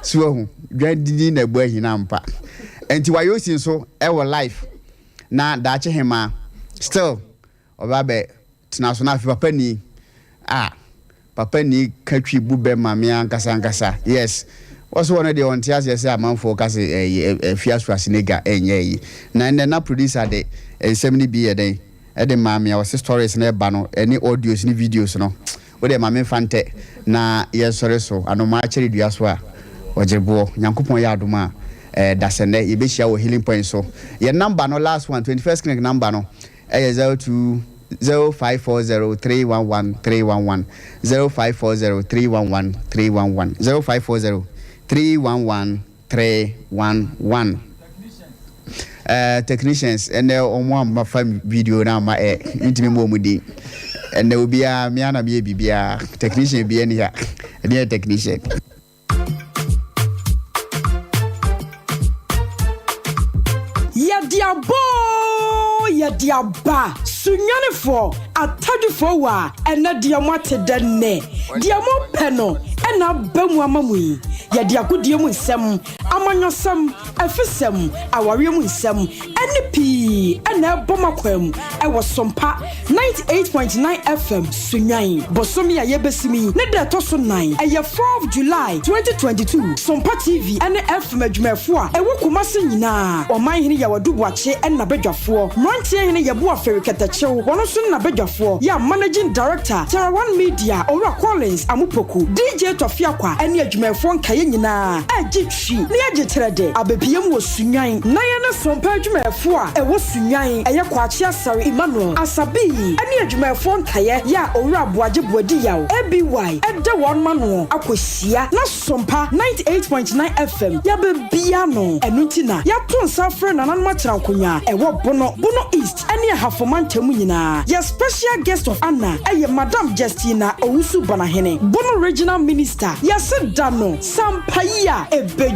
[SPEAKER 3] so hu dwandini na bu ahina mpa enti wayosi nso e wo life na dache hema still obabe tinaso na afi papa ni katwi bube mame ankasa yes also one of the on tias yes amanfo kase fiasu asinega enye na na producer de ensem bi eden e de mame a wose stories na eba no any audios ni videos no we de mame fante na yes sorry so anoma akere dua so a ojebo nyankopon ya adoma dasene ye be share wo healing point so your number no last one 21st clinic number no 0540311311 0540311311 0540311311 technicians and omo ma fam video na ma intimi mo mudi and there will be a me ana be bibia technician be any here any technician
[SPEAKER 14] ya diaba sunyane fo atadu fo wa ena dia mote denne dia mo peno ena bamu amamu ya dia kodie mu nsem amanyosam afisem awariemu nsem NP ana bomakwam ewo Sompa 98.9 FM Sunyan bosomi ayebesimi ne de toso 9 eye 4th July 2022 Sompa TV ene FM adwumafo a ewo kumase nyina oman hene ya wadubuache na bedwafo mrantie hene yebu aferiketachew wono so na bedwafo ya managing director Terra One Media Ora Collins Amupoku DJ Tofiakwa ene adwumafo nkaye nyina agitwi ne agitrede abepiem wo Sunyan na ye ne Sompa adwumafo a ewo Sunyan eye kwachi asare Emmanuel Asabi ene adwumafo nkaye ya Ora Aboaje Boadi yaw ABY ede won mano akohia na Sompa 98.9 FM ya bebia no enutina ya tonsa frɛ nananma trankonya ewo bono East ene hafoma ntemu nyina ya special guest of honor eye Madam Justina Owusu Banahene bono regional minister ya sedano Sampaya ebe